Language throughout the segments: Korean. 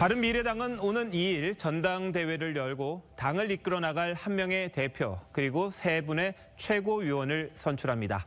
바른미래당은 오는 2일 전당대회를 열고 당을 이끌어 나갈 한 명의 대표 그리고 세 분의 최고위원을 선출합니다.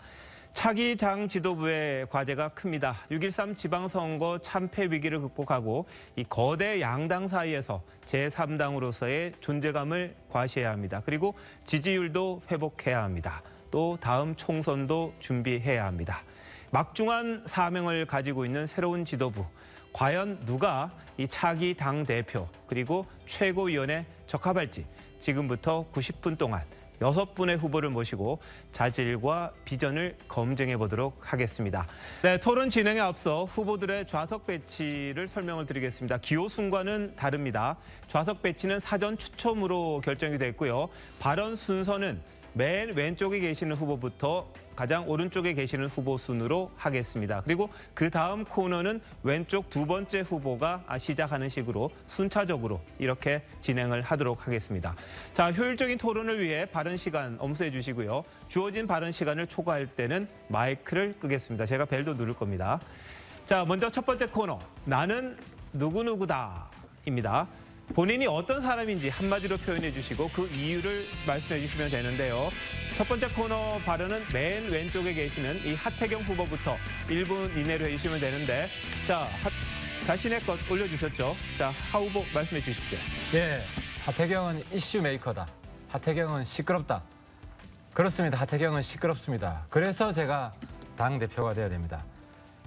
차기 당 지도부의 과제가 큽니다. 6.13 지방선거 참패 위기를 극복하고 이 거대 양당 사이에서 제3당으로서의 존재감을 과시해야 합니다. 그리고 지지율도 회복해야 합니다. 또 다음 총선도 준비해야 합니다. 막중한 사명을 가지고 있는 새로운 지도부. 과연 누가 이 차기 당대표 그리고 최고위원에 적합할지 지금부터 90분 동안 6분의 후보를 모시고 자질과 비전을 검증해 보도록 하겠습니다. 네, 토론 진행에 앞서 후보들의 좌석 배치를 설명을 드리겠습니다. 기호순과는 다릅니다. 좌석 배치는 사전 추첨으로 결정이 됐고요. 발언 순서는 맨 왼쪽에 계시는 후보부터 가장 오른쪽에 계시는 후보 순으로 하겠습니다. 그리고 그 다음 코너는 왼쪽 두 번째 후보가 시작하는 식으로 순차적으로 이렇게 진행을 하도록 하겠습니다. 자, 효율적인 토론을 위해 발언 시간 엄수해 주시고요. 주어진 발언 시간을 초과할 때는 마이크를 끄겠습니다. 제가 벨도 누를 겁니다. 자, 먼저 첫 번째 코너, 나는 누구누구다입니다. 본인이 어떤 사람인지 한마디로 표현해 주시고 그 이유를 말씀해 주시면 되는데요. 첫 번째 코너 발언은 맨 왼쪽에 계시는 이 하태경 후보부터 1분 이내로 해주시면 되는데, 자, 자신의 것 올려주셨죠? 자, 하 후보 말씀해 주십시오. 예, 하태경은 이슈 메이커다. 하태경은 시끄럽다. 그렇습니다. 하태경은 시끄럽습니다. 그래서 제가 당대표가 돼야 됩니다.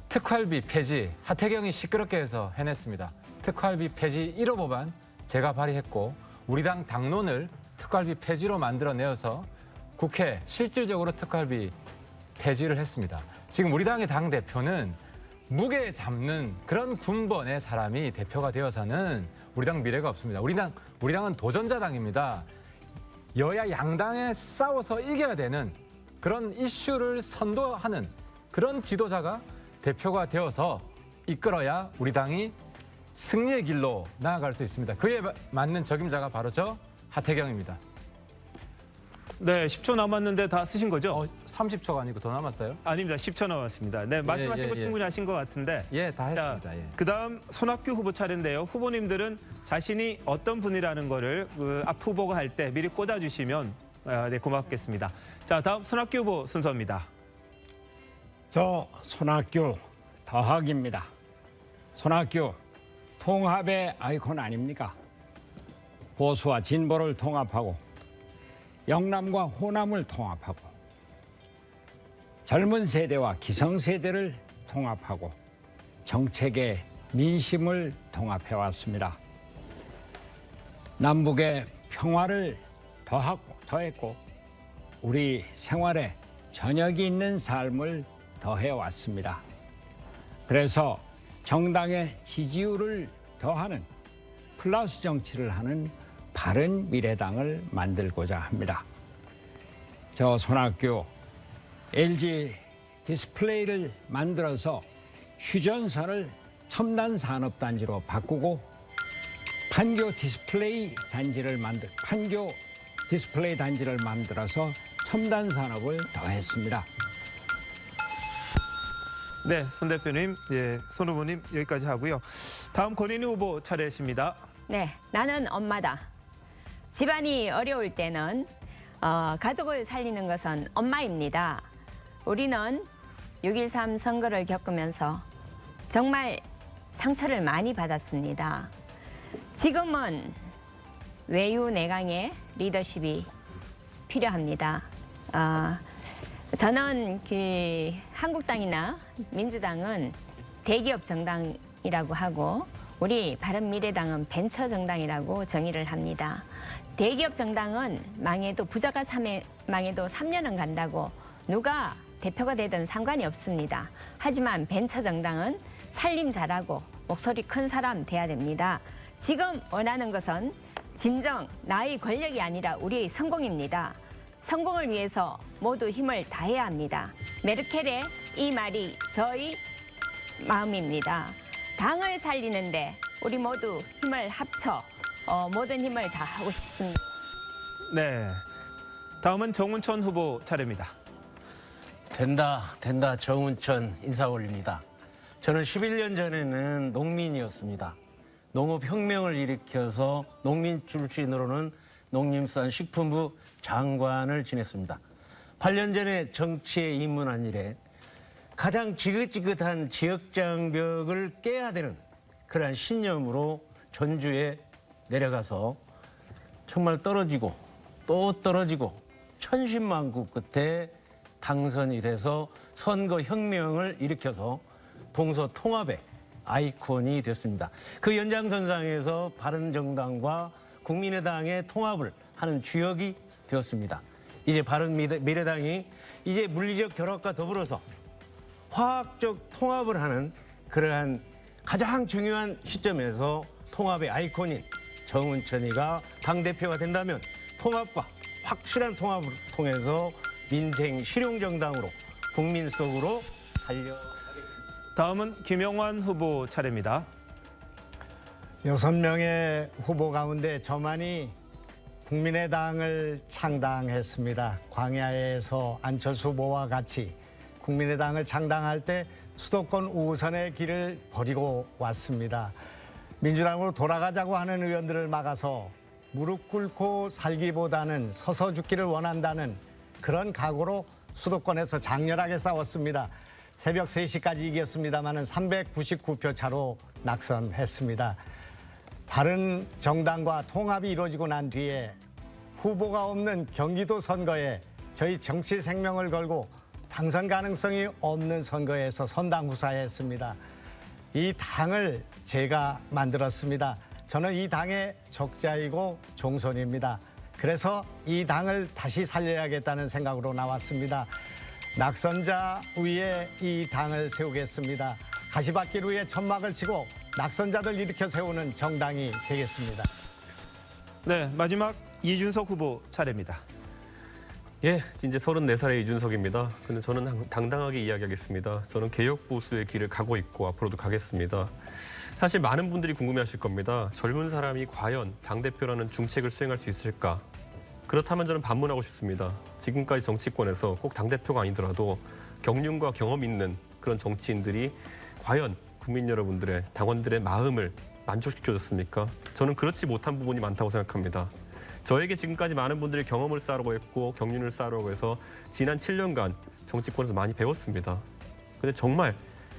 특활비 폐지, 하태경이 시끄럽게 해서 해냈습니다. 특활비 폐지 1호 법안 제가 발의했고 우리 당 당론을 특활비 폐지로 만들어내어서 국회 실질적으로 특활비 폐지를 했습니다. 지금 우리 당의 당대표는 무게 잡는 그런 군번의 사람이 대표가 되어서는 우리 당 미래가 없습니다. 우리 당은 도전자당입니다. 여야 양당에 싸워서 이겨야 되는 그런 이슈를 선도하는 그런 지도자가 대표가 되어서 이끌어야 우리 당이 승리의 길로 나아갈 수 있습니다. 그에 맞는 적임자가 바로 저 하태경입니다. 네, 10초 남았는데 다 쓰신 거죠? 30초가 아니고 더 남았어요? 아닙니다. 10초 남았습니다. 네, 말씀하신 예, 거 예. 충분히 하신 것 같은데. 예, 다 했습니다. 자, 예. 그다음 손학규 후보 차례인데요. 후보님들은 자신이 어떤 분이라는 거를 앞 후보가 할 때 미리 꽂아주시면 네, 고맙겠습니다. 자, 다음 손학규 후보 순서입니다. 저 손학규 더학입니다. 손학규 통합의 아이콘 아닙니까? 보수와 진보를 통합하고 영남과 호남을 통합하고 젊은 세대와 기성세대를 통합하고 정책의 민심을 통합해왔습니다. 남북의 평화를 더했고 우리 생활에 저녁이 있는 삶을 더해왔습니다. 그래서 정당의 지지율을 더하는 플러스 정치를 하는 바른미래당을 만들고자 합니다. 저 손학규 LG 디스플레이를 만들어서 휴전선을 첨단 산업단지로 바꾸고 판교 디스플레이 단지를 만들어서 첨단 산업을 더했습니다. 네, 손 대표님, 예, 손 후보님 여기까지 하고요. 다음 권인희 후보 차례십니다. 네, 나는 엄마다. 집안이 어려울 때는 가족을 살리는 것은 엄마입니다. 우리는 6.13 선거를 겪으면서 정말 상처를 많이 받았습니다. 지금은 외유 내강의 리더십이 필요합니다. 저는 한국당이나 민주당은 대기업 정당이라고 하고 우리 바른미래당은 벤처 정당이라고 정의를 합니다. 대기업 정당은 망해도 부자가 망해도 3년은 간다고 누가 대표가 되든 상관이 없습니다. 하지만 벤처 정당은 살림 잘하고 목소리 큰 사람 돼야 됩니다. 지금 원하는 것은 진정 나의 권력이 아니라 우리의 성공입니다. 성공을 위해서 모두 힘을 다해야 합니다. 메르켈의 이 말이 저희 마음입니다. 당을 살리는데 우리 모두 힘을 합쳐 모든 힘을 다하고 싶습니다. 네, 다음은 정운천 후보 차례입니다. 된다 정운천 인사 올립니다. 저는 11년 전에는 농민이었습니다. 농업혁명을 일으켜서 농민 출신으로는 농림수산식품부 장관을 지냈습니다. 8년 전에 정치에 입문한 이래 가장 지긋지긋한 지역장벽을 깨야 되는 그러한 신념으로 전주에 내려가서 정말 떨어지고 또 떨어지고 천신만고 끝에 당선이 돼서 선거혁명을 일으켜서 동서통합의 아이콘이 됐습니다. 그 연장선상에서 바른정당과 국민의당의 통합을 하는 주역이 되었습니다. 이제 바른미래당이 이제 물리적 결합과 더불어서 화학적 통합을 하는 그러한 가장 중요한 시점에서 통합의 아이콘인 정운천이가 당대표가 된다면 통합과 확실한 통합을 통해서 민생 실용정당으로 국민 속으로 달려. 다음은 김영환 후보 차례입니다. 6명의 후보 가운데 저만이 국민의당을 창당했습니다. 광야에서 안철수 후보와 같이 국민의당을 창당할 때 수도권 우선의 길을 버리고 왔습니다. 민주당으로 돌아가자고 하는 의원들을 막아서 무릎 꿇고 살기보다는 서서 죽기를 원한다는 그런 각오로 수도권에서 장렬하게 싸웠습니다. 새벽 3시까지 이겼습니다마는 399표 차로 낙선했습니다. 바른 정당과 통합이 이루어지고 난 뒤에 후보가 없는 경기도 선거에 저희 정치 생명을 걸고 당선 가능성이 없는 선거에서 선당후사했습니다. 이 당을 제가 만들었습니다. 저는 이 당의 적자이고 종손입니다. 그래서 이 당을 다시 살려야겠다는 생각으로 나왔습니다. 낙선자 위에 이 당을 세우겠습니다. 가시밭길 위에 천막을 치고 낙선자들 일으켜 세우는 정당이 되겠습니다. 네, 마지막 이준석 후보 차례입니다. 예, 이제 34살의 이준석입니다. 근데 저는 당당하게 이야기하겠습니다. 저는 개혁 보수의 길을 가고 있고 앞으로도 가겠습니다. 사실 많은 분들이 궁금해하실 겁니다. 젊은 사람이 과연 당대표라는 중책을 수행할 수 있을까? 그렇다면 저는 반문하고 싶습니다. 지금까지 정치권에서 꼭 당대표가 아니더라도 경륜과 경험 있는 그런 정치인들이 과연 국민 여러분들의, 당원들의 마음을 만족시켜줬습니까? 저는 그렇지 못한 부분이 많다고 생각합니다. 저에게 지금까지 많은 분들이 경험을 쌓으라고 했고 경륜을 쌓으라고 해서 지난 7년간 정치권에서 많이 배웠습니다. 근데 정말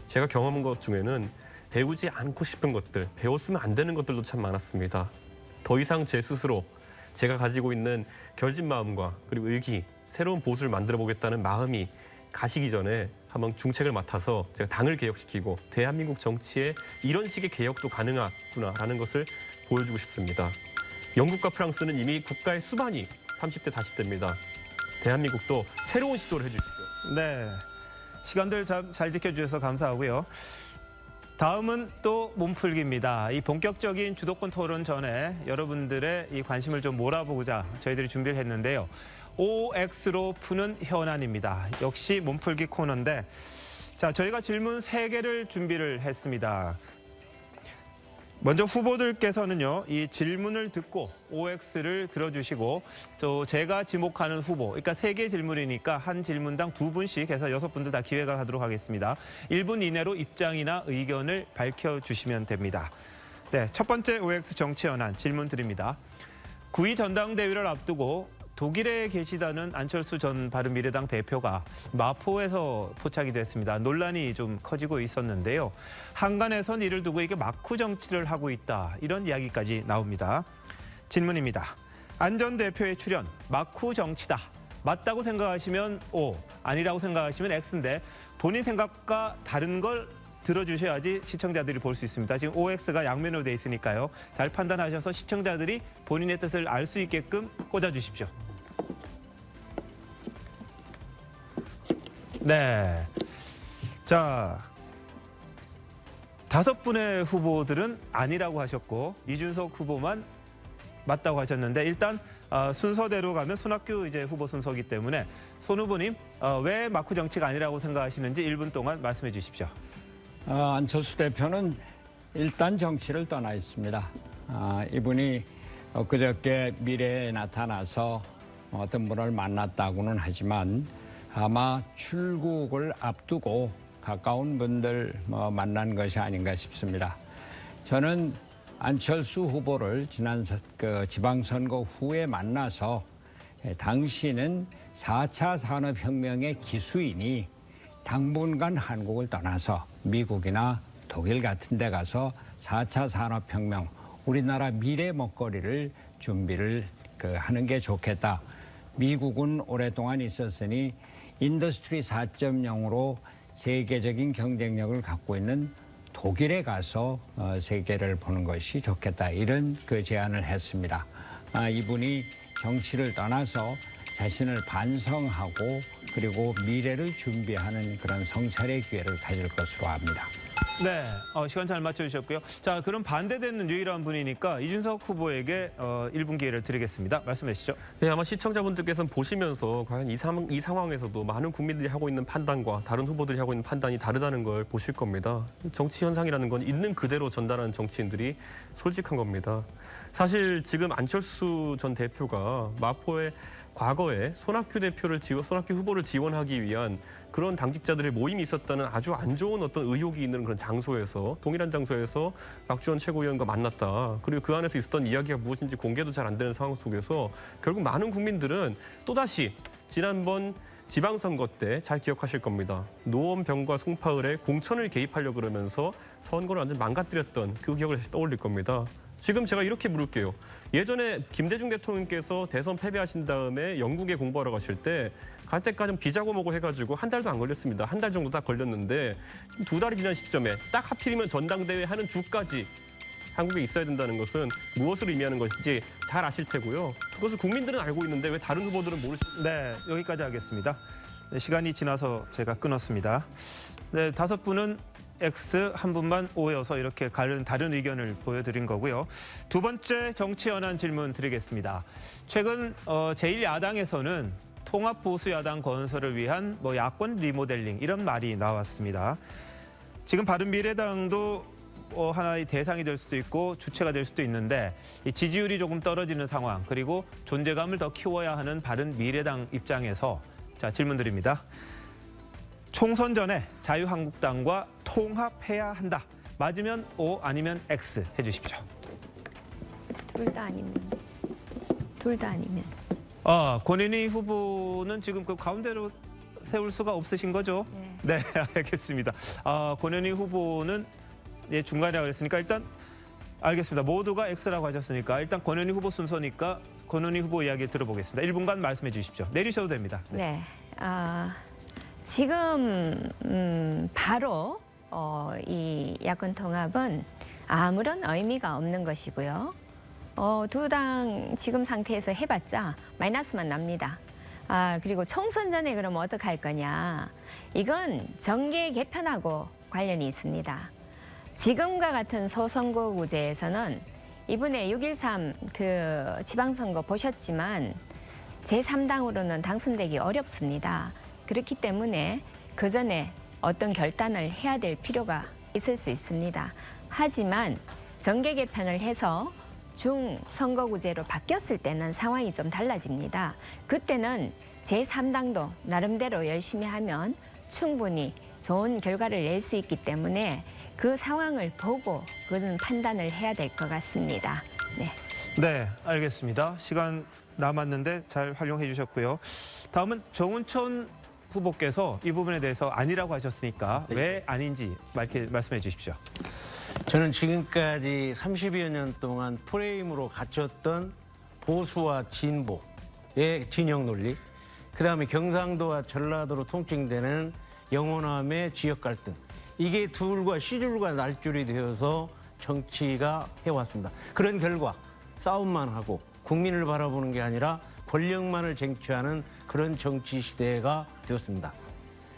제가 경험한 것 중에는 배우지 않고 싶은 것들, 배웠으면 안 되는 것들도 참 많았습니다. 더 이상 제 스스로 제가 가지고 있는 결진 마음과 그리고 의기, 새로운 보수를 만들어 보겠다는 마음이 가시기 전에 한번 중책을 맡아서 제가 당을 개혁시키고 대한민국 정치에 이런 식의 개혁도 가능하구나라는 것을 보여주고 싶습니다. 영국과 프랑스는 이미 국가의 수반이 30대, 40대입니다. 대한민국도 새로운 시도를 해주십시오. 네, 시간들 잘 지켜주셔서 감사하고요. 다음은 또 몸풀기입니다. 이 본격적인 주도권 토론 전에 여러분들의 이 관심을 좀 몰아보고자 저희들이 준비를 했는데요. OX로 푸는 현안입니다. 역시 몸풀기 코너인데, 자, 저희가 질문 3개를 준비를 했습니다. 먼저 후보들께서는요, 이 질문을 듣고 OX를 들어주시고 또 제가 지목하는 후보, 그러니까 3개 질문이니까 한 질문당 2분씩 해서 6분들 다 기회가 가도록 하겠습니다. 1분 이내로 입장이나 의견을 밝혀주시면 됩니다. 네, 첫 번째 OX 정치 현안 질문 드립니다. 9.2 전당대회를 앞두고 독일에 계시다는 안철수 전 바른미래당 대표가 마포에서 포착이 됐습니다. 논란이 좀 커지고 있었는데요. 한간에선 이를 두고 이게 마쿠 정치를 하고 있다, 이런 이야기까지 나옵니다. 질문입니다. 안 전 대표의 출연 마쿠 정치다. 맞다고 생각하시면 O, 아니라고 생각하시면 X인데 본인 생각과 다른 걸 들어주셔야지 시청자들이 볼 수 있습니다. 지금 OX가 양면으로 돼 있으니까요. 잘 판단하셔서 시청자들이 본인의 뜻을 알 수 있게끔 꽂아주십시오. 네. 자, 5분의 후보들은 아니라고 하셨고 이준석 후보만 맞다고 하셨는데, 일단 순서대로 가면 손학규 이제 후보 순서이기 때문에 손 후보님, 왜 마쿠 정치가 아니라고 생각하시는지 1분 동안 말씀해 주십시오. 안철수 대표는 일단 정치를 떠나 있습니다. 이분이 엊그저께 미래에 나타나서 어떤 분을 만났다고는 하지만 아마 출국을 앞두고 가까운 분들 만난 것이 아닌가 싶습니다. 저는 안철수 후보를 지난 지방선거 후에 만나서 당신은 4차 산업혁명의 기수이니 당분간 한국을 떠나서 미국이나 독일 같은 데 가서 4차 산업혁명, 우리나라 미래 먹거리를 준비를 하는 게 좋겠다. 미국은 오랫동안 있었으니 인더스트리 4.0으로 세계적인 경쟁력을 갖고 있는 독일에 가서 세계를 보는 것이 좋겠다. 이런 제안을 했습니다. 이분이 정치를 떠나서 자신을 반성하고 그리고 미래를 준비하는 그런 성찰의 기회를 가질 것으로 압니다. 네, 시간 잘 맞춰주셨고요. 자, 그럼 반대되는 유일한 분이니까 이준석 후보에게 1분 기회를 드리겠습니다. 말씀해 주시죠. 네, 아마 시청자분들께서는 보시면서 과연 이 상황에서도 많은 국민들이 하고 있는 판단과 다른 후보들이 하고 있는 판단이 다르다는 걸 보실 겁니다. 정치 현상이라는 건 있는 그대로 전달하는 정치인들이 솔직한 겁니다. 사실 지금 안철수 전 대표가 마포의 과거에 손학규 후보를 지원하기 위한 그런 당직자들의 모임이 있었다는 아주 안 좋은 어떤 의혹이 있는 그런 장소에서, 동일한 장소에서 박지원 최고위원과 만났다. 그리고 그 안에서 있었던 이야기가 무엇인지 공개도 잘 안 되는 상황 속에서 결국 많은 국민들은 또다시 지난번 지방선거 때 잘 기억하실 겁니다. 노원병과 송파을에 공천을 개입하려고 그러면서 선거를 완전 망가뜨렸던 그 기억을 다시 떠올릴 겁니다. 지금 제가 이렇게 물을게요. 예전에 김대중 대통령께서 대선 패배하신 다음에 영국에 공부하러 가실 때 갈 때까지는 비자고 뭐고 해가지고 한 달도 안 걸렸습니다. 한 달 정도 딱 걸렸는데 2달이 지난 시점에 딱 하필이면 전당대회 하는 주까지 한국에 있어야 된다는 것은 무엇을 의미하는 것인지 잘 아실 테고요. 그것을 국민들은 알고 있는데 왜 다른 후보들은 모르시죠? 네, 여기까지 하겠습니다. 네, 시간이 지나서 제가 끊었습니다. 네, 5분은 X, 한 분만 O여서 이렇게 다른 의견을 보여드린 거고요. 두 번째 정치 현안 질문 드리겠습니다. 최근 제1야당에서는 통합보수야당 건설을 위한 야권 리모델링 이런 말이 나왔습니다. 지금 바른미래당도 하나의 대상이 될 수도 있고 주체가 될 수도 있는데 이 지지율이 조금 떨어지는 상황 그리고 존재감을 더 키워야 하는 바른미래당 입장에서 자 질문 드립니다. 총선 전에 자유한국당과 통합해야 한다. 맞으면 O 아니면 X 해주십시오. 둘 다 아니면. 권은희 후보는 지금 그 가운데로 세울 수가 없으신 거죠? 네, 알겠습니다. 권은희 후보는 중간이라고 그랬으니까 일단 알겠습니다. 모두가 X라고 하셨으니까 일단 권은희 후보 순서니까 권은희 후보 이야기 들어보겠습니다. 1분간 말씀해 주십시오. 내리셔도 됩니다. 네. 지금 바로 이 야권 통합은 아무런 의미가 없는 것이고요. 두 당 지금 상태에서 해봤자 마이너스만 납니다. 그리고 총선 전에 그러면 어떻게 할 거냐. 이건 정계 개편하고 관련이 있습니다. 지금과 같은 소선거구제에서는 이번에 6.13 그 지방선거 보셨지만 제3당으로는 당선되기 어렵습니다. 그렇기 때문에 그 전에 어떤 결단을 해야 될 필요가 있을 수 있습니다. 하지만 정계 개편을 해서 중선거구제로 바뀌었을 때는 상황이 좀 달라집니다. 그때는 제3당도 나름대로 열심히 하면 충분히 좋은 결과를 낼 수 있기 때문에 그 상황을 보고 그런 판단을 해야 될 것 같습니다. 네, 알겠습니다. 시간 남았는데 잘 활용해 주셨고요. 다음은 정운천 후보께서 이 부분에 대해서 아니라고 하셨으니까 왜 아닌지 말씀해 주십시오. 저는 지금까지 30여 년 동안 프레임으로 갇혔던 보수와 진보의 진영 논리, 그다음에 경상도와 전라도로 통칭되는 영호남의 지역 갈등, 이게 둘과 씨줄과 날줄이 되어서 정치가 해왔습니다. 그런 결과 싸움만 하고 국민을 바라보는 게 아니라 권력만을 쟁취하는 그런 정치 시대가 되었습니다.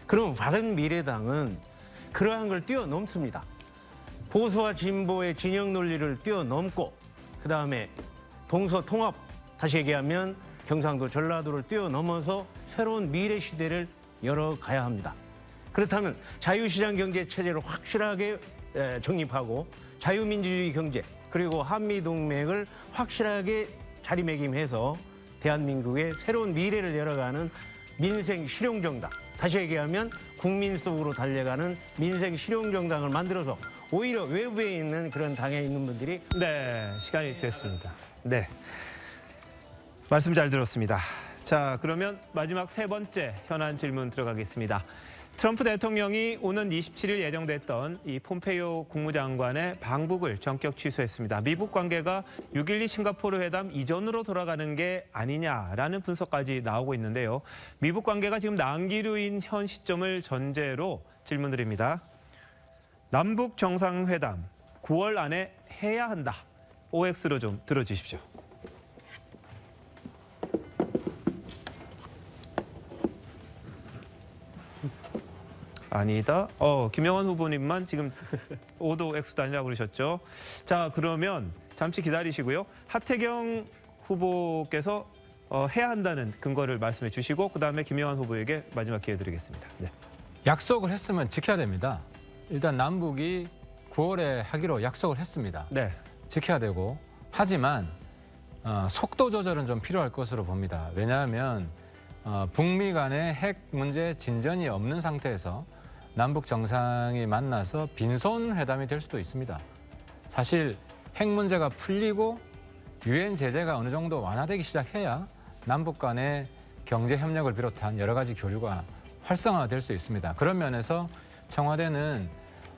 그럼 바른미래당은 그러한 걸 뛰어넘습니다. 보수와 진보의 진영 논리를 뛰어넘고 그다음에 동서통합, 다시 얘기하면 경상도, 전라도를 뛰어넘어서 새로운 미래 시대를 열어가야 합니다. 그렇다면 자유시장 경제 체제를 확실하게 정립하고 자유민주주의 경제 그리고 한미동맹을 확실하게 자리매김해서 대한민국의 새로운 미래를 열어가는 민생 실용정당, 다시 얘기하면 국민 속으로 달려가는 민생 실용정당을 만들어서 오히려 외부에 있는 그런 당에 있는 분들이 네, 시간이 됐습니다. 네. 말씀 잘 들었습니다. 자, 그러면 마지막 세 번째 현안 질문 들어가겠습니다. 트럼프 대통령이 오는 27일 예정됐던 이 폼페이오 국무장관의 방북을 전격 취소했습니다. 미국 관계가 6.12 싱가포르 회담 이전으로 돌아가는 게 아니냐라는 분석까지 나오고 있는데요. 미국 관계가 지금 난기류인 현 시점을 전제로 질문드립니다. 남북 정상회담 9월 안에 해야 한다. OX로 좀 들어주십시오. 아니다. 김영환 후보님만 지금 오도 X도 아니라고 그러셨죠. 자, 그러면 잠시 기다리시고요. 하태경 후보께서 해야 한다는 근거를 말씀해 주시고 그다음에 김영환 후보에게 마지막 기회 드리겠습니다. 네. 약속을 했으면 지켜야 됩니다. 일단 남북이 9월에 하기로 약속을 했습니다. 네. 지켜야 되고 하지만 속도 조절은 좀 필요할 것으로 봅니다. 왜냐하면 북미 간의 핵 문제 진전이 없는 상태에서 남북 정상이 만나서 빈손 회담이 될 수도 있습니다. 사실 핵 문제가 풀리고 유엔 제재가 어느 정도 완화되기 시작해야 남북 간의 경제 협력을 비롯한 여러 가지 교류가 활성화될 수 있습니다. 그런 면에서 청와대는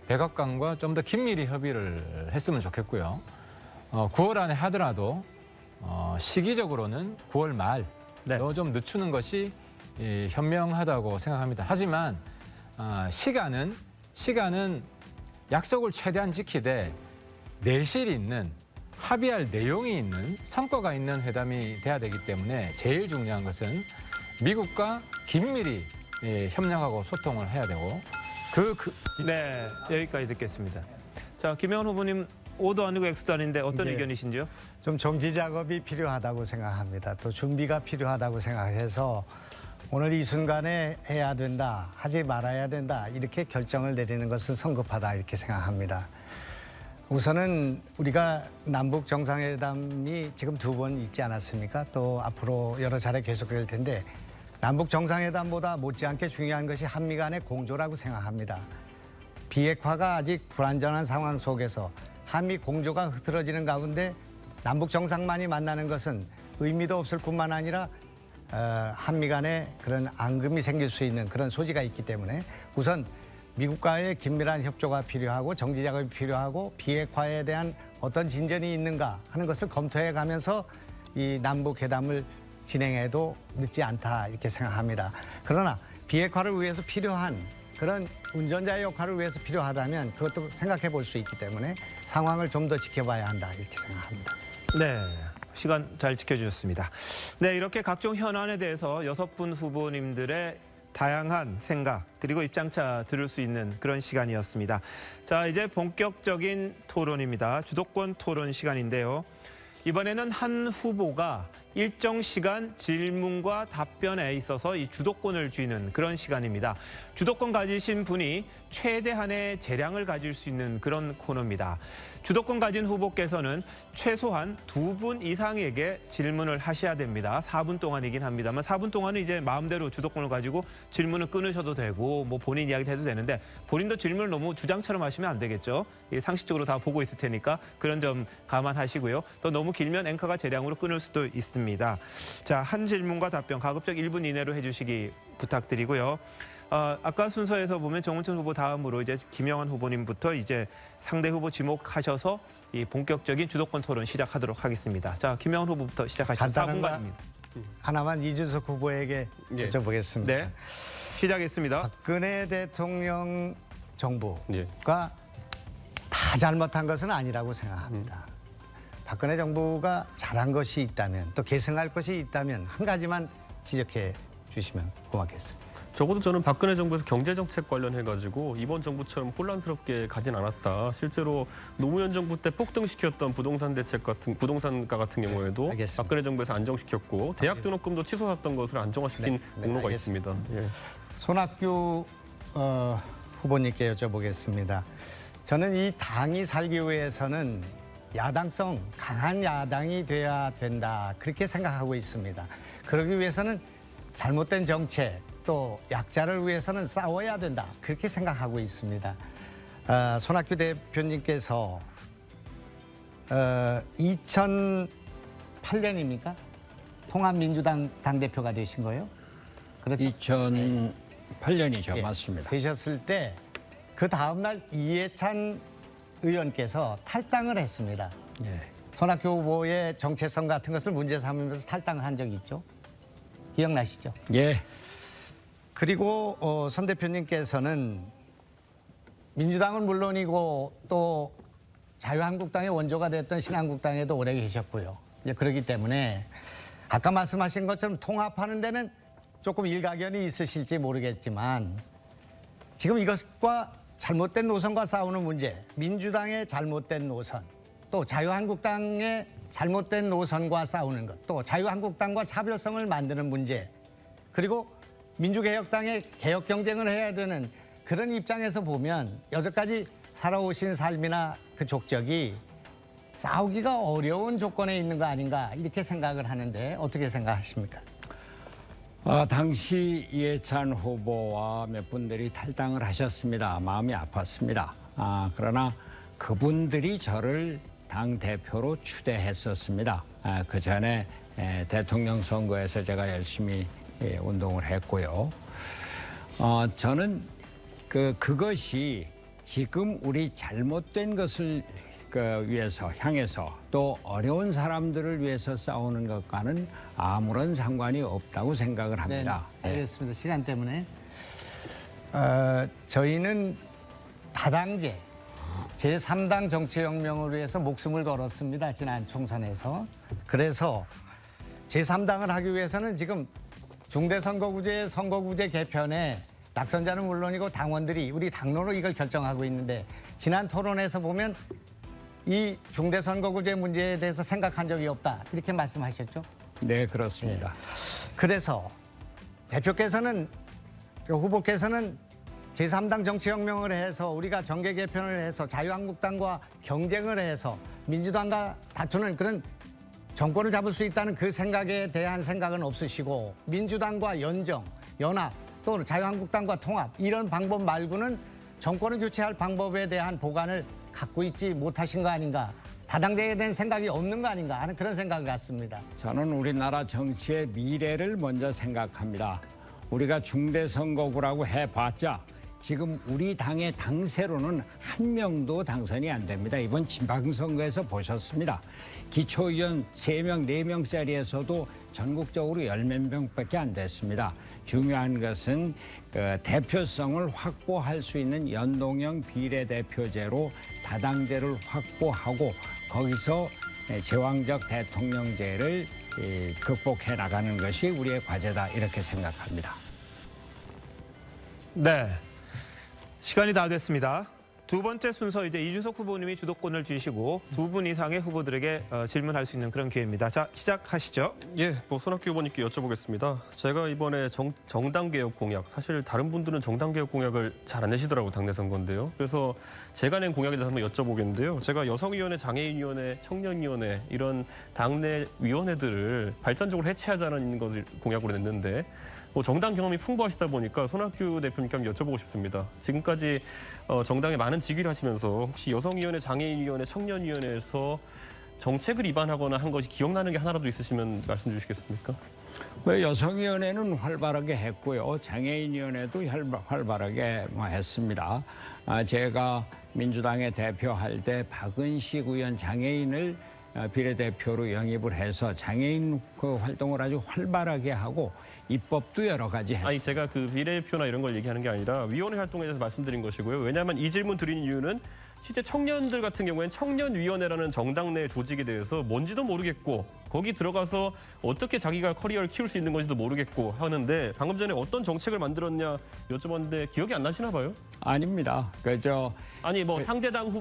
백악관과 좀 더 긴밀히 협의를 했으면 좋겠고요. 9월 안에 하더라도 시기적으로는 9월 말로 네. 좀 늦추는 것이 현명하다고 생각합니다. 하지만 시간은 약속을 최대한 지키되 내실 있는 합의할 내용이 있는 성과가 있는 회담이 돼야 되기 때문에 제일 중요한 것은 미국과 긴밀히 협력하고 소통을 해야 되고 네, 여기까지 듣겠습니다. 자, 김영환 후보님 O도 아니고 X도 아닌데 어떤 네. 의견이신지요? 좀 정지 작업이 필요하다고 생각합니다. 또 준비가 필요하다고 생각해서 오늘 이 순간에 해야 된다, 하지 말아야 된다 이렇게 결정을 내리는 것은 성급하다 이렇게 생각합니다. 우선은 우리가 남북 정상회담이 지금 2번 있지 않았습니까? 또 앞으로 여러 차례 계속될 텐데 남북 정상회담보다 못지않게 중요한 것이 한미 간의 공조라고 생각합니다. 비핵화가 아직 불안전한 상황 속에서 한미 공조가 흐트러지는 가운데 남북 정상만이 만나는 것은 의미도 없을 뿐만 아니라 한미 간에 그런 앙금이 생길 수 있는 그런 소지가 있기 때문에 우선 미국과의 긴밀한 협조가 필요하고 정지 작업이 필요하고 비핵화에 대한 어떤 진전이 있는가 하는 것을 검토해 가면서 이 남북 회담을 진행해도 늦지 않다 이렇게 생각합니다. 그러나 비핵화를 위해서 필요한 그런 운전자의 역할을 위해서 필요하다면 그것도 생각해 볼 수 있기 때문에 상황을 좀 더 지켜봐야 한다 이렇게 생각합니다. 네, 시간 잘 지켜주셨습니다. 네, 이렇게 각종 현안에 대해서 6분 후보님들의 다양한 생각 그리고 입장차 들을 수 있는 그런 시간이었습니다. 자, 이제 본격적인 토론입니다. 주도권 토론 시간인데요. 이번에는 한 후보가 일정 시간 질문과 답변에 있어서 이 주도권을 쥐는 그런 시간입니다. 주도권 가지신 분이 최대한의 재량을 가질 수 있는 그런 코너입니다. 주도권 가진 후보께서는 최소한 2분 이상에게 질문을 하셔야 됩니다. 4분 동안이긴 합니다만 4분 동안은 이제 마음대로 주도권을 가지고 질문을 끊으셔도 되고 뭐 본인 이야기를 해도 되는데 본인도 질문을 너무 주장처럼 하시면 안 되겠죠. 상식적으로 다 보고 있을 테니까 그런 점 감안하시고요. 또 너무 길면 앵커가 재량으로 끊을 수도 있습니다. 자, 한 질문과 답변 가급적 1분 이내로 해주시기 부탁드리고요. 아까 순서에서 보면 정운천 후보 다음으로 이제 김영환 후보님부터 이제 상대 후보 지목하셔서 이 본격적인 주도권 토론 시작하도록 하겠습니다. 자, 김영환 후보부터 시작하시죠. 간단한 4분간입니다. 하나만 이준석 후보에게 예. 여쭤보겠습니다. 네, 시작했습니다. 박근혜 대통령 정부가 예. 다 잘못한 것은 아니라고 생각합니다. 박근혜 정부가 잘한 것이 있다면 또 개선할 것이 있다면 한 가지만 지적해 주시면 고맙겠습니다. 적어도 저는 박근혜 정부에서 경제정책 관련해가지고 이번 정부처럼 혼란스럽게 가진 않았다. 실제로 노무현 정부 때 폭등시켰던 부동산 대책 같은 부동산가 같은 경우에도 알겠습니다. 박근혜 정부에서 안정시켰고 대학 등록금도 취소했던 것을 안정화시킨 공로가 알겠습니다. 있습니다. 예. 손학규 후보님께 여쭤보겠습니다. 저는 이 당이 살기 위해서는 야당성, 강한 야당이 돼야 된다. 그렇게 생각하고 있습니다. 그러기 위해서는 잘못된 정책, 또 약자를 위해서는 싸워야 된다. 그렇게 생각하고 있습니다. 손학규 대표님께서 2008년입니까? 통합민주당 당대표가 되신 거예요? 그렇죠? 2008년이죠. 예, 맞습니다. 되셨을 때 그 다음날 이해찬 의원께서 탈당을 했습니다. 예. 손학규 후보의 정체성 같은 것을 문제 삼으면서 탈당을 한 적이 있죠. 기억나시죠? 예. 그리고 선 대표님께서는 민주당은 물론이고 또 자유한국당의 원조가 됐던 신한국당에도 오래 계셨고요. 이제 그렇기 때문에 아까 말씀하신 것처럼 통합하는 데는 조금 일가견이 있으실지 모르겠지만 지금 이것과 잘못된 노선과 싸우는 문제, 민주당의 잘못된 노선, 또 자유한국당의 잘못된 노선과 싸우는 것, 또 자유한국당과 차별성을 만드는 문제, 그리고 민주개혁당의 개혁 경쟁을 해야 되는 그런 입장에서 보면 여태까지 살아오신 삶이나 그 족적이 싸우기가 어려운 조건에 있는 거 아닌가 이렇게 생각을 하는데 어떻게 생각하십니까? 당시 이해찬 후보와 몇 분들이 탈당을 하셨습니다. 마음이 아팠습니다. 그러나 그분들이 저를 당 대표로 추대했었습니다. 그 전에 대통령 선거에서 제가 열심히 운동을 했고요. 저는 그것이 지금 우리 잘못된 것을 위해서 향해서 또 어려운 사람들을 위해서 싸우는 것과는 아무런 상관이 없다고 생각을 합니다. 네, 알겠습니다. 시간 때문에 저희는 다당제 제3당 정치혁명을 위해서 목숨을 걸었습니다. 지난 총선에서. 그래서 제3당을 하기 위해서는 지금 중대선거구제 선거구제 개편에 낙선자는 물론이고 당원들이 우리 당론으로 이걸 결정하고 있는데 지난 토론에서 보면 이 중대선거구제 문제에 대해서 생각한 적이 없다 이렇게 말씀하셨죠? 네, 그렇습니다. 그래서 대표께서는 후보께서는 제3당 정치혁명을 해서 우리가 정계 개편을 해서 자유한국당과 경쟁을 해서 민주당과 다투는 그런 정권을 잡을 수 있다는 그 생각에 대한 생각은 없으시고 민주당과 연정, 연합 또 자유한국당과 통합 이런 방법 말고는 정권을 교체할 방법에 대한 보관을 갖고 있지 못하신 거 아닌가. 다당제에 대한 생각이 없는 거 아닌가 하는 그런 생각을 갖습니다. 저는 우리나라 정치의 미래를 먼저 생각합니다. 우리가 중대선거구라고 해봤자 지금 우리 당의 당세로는 한 명도 당선이 안 됩니다. 이번 지방선거에서 보셨습니다. 기초의원 3명, 4명짜리에서도 전국적으로 10몇 명밖에 안 됐습니다. 중요한 것은 대표성을 확보할 수 있는 연동형 비례대표제로 다당제를 확보하고 거기서 제왕적 대통령제를 극복해 나가는 것이 우리의 과제다 이렇게 생각합니다. 네, 시간이 다 됐습니다. 두 번째 순서 이제 이준석 후보님이 주도권을 쥐시고 2분 이상의 후보들에게 질문할 수 있는 그런 기회입니다. 자, 시작하시죠. 예, 손학규 후보님께 여쭤보겠습니다. 제가 이번에 정당 개혁 공약, 사실 다른 분들은 정당 개혁 공약을 잘 안 내시더라고요, 당내 선거인데요. 그래서 제가 낸 공약에 대해서 한번 여쭤보겠는데요. 제가 여성위원회, 장애인위원회, 청년위원회 이런 당내 위원회들을 발전적으로 해체하자는 것을 공약으로 냈는데 정당 경험이 풍부하시다 보니까 손학규 대표님께 한번 여쭤보고 싶습니다. 지금까지 정당에 많은 직위를 하시면서 혹시 여성위원회, 장애인위원회, 청년위원회에서 정책을 위반하거나 한 것이 기억나는 게 하나라도 있으시면 말씀 주시겠습니까? 여성위원회는 활발하게 했고요. 장애인위원회도 활발하게 했습니다. 제가 민주당의 대표할 때 박은식 의원 장애인을 비례대표로 영입을 해서 장애인 활동을 아주 활발하게 하고 입법도 여러 가지 했습니다. 아니 제가 그 비례대표나 이런 걸 얘기하는 게 아니라 위원회 활동에 대해서 말씀드린 것이고요. 왜냐하면 이 질문 드리는 이유는 실제 청년들 같은 경우에는 청년위원회라는 정당 내 조직에 대해서 뭔지도 모르겠고 거기 들어가서 어떻게 자기가 커리어를 키울 수 있는 건지도 모르겠고 하는데 방금 전에 어떤 정책을 만들었냐 여쭤봤는데 기억이 안 나시나 봐요? 아닙니다. 아니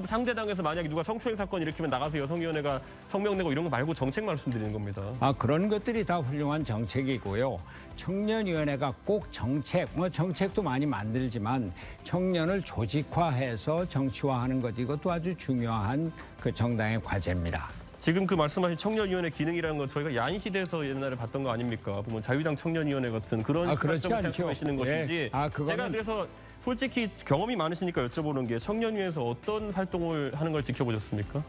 상대당에서 만약에 누가 성추행 사건 일으키면 나가서 여성위원회가 성명 내고 이런 거 말고 정책 말씀드리는 겁니다. 그런 것들이 다 훌륭한 정책이고요. 청년위원회가 꼭 정책도 많이 만들지만 청년을 조직화해서 정치화하는 것 이것도 아주 중요한 그 정당의 과제입니다. 지금 그 말씀하신 청년위원회 기능이라는 건 저희가 야인 시대에서 옛날에 봤던 거 아닙니까? 보면 자유당 청년위원회 같은 그런 그렇지 시스템을 않죠. 말씀하시는 것이지. 그거는... 제가 그래서 솔직히 경험이 많으시니까 여쭤보는 게 청년위에서 어떤 활동을 하는 걸 지켜보셨습니까?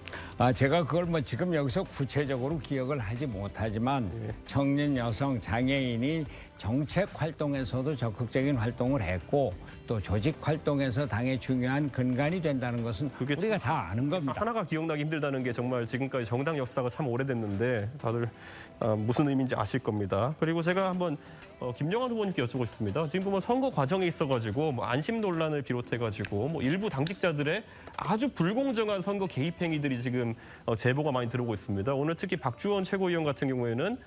제가 그걸 뭐 지금 여기서 구체적으로 기억을 하지 못하지만 청년 여성 장애인이 정책 활동에서도 적극적인 활동을 했고 또 조직 활동에서 당의 중요한 근간이 된다는 것은 그게 우리가 다 아는 겁니다. 하나가 기억나기 힘들다는 게 정말 지금까지 정당 역사가 참 오래됐는데 다들 무슨 의미인지 아실 겁니다. 그리고 제가 한번 김영환 후보님께 여쭤보고 싶습니다. 지금 보면 선거 과정에 있어가지고 뭐 안심 논란을 비롯해가지고 뭐 일부 당직자들의 아주 불공정한 선거 개입 행위들이 지금 제보가 많이 들어오고 있습니다. 오늘 특히 박주원 최고위원 같은 경우에는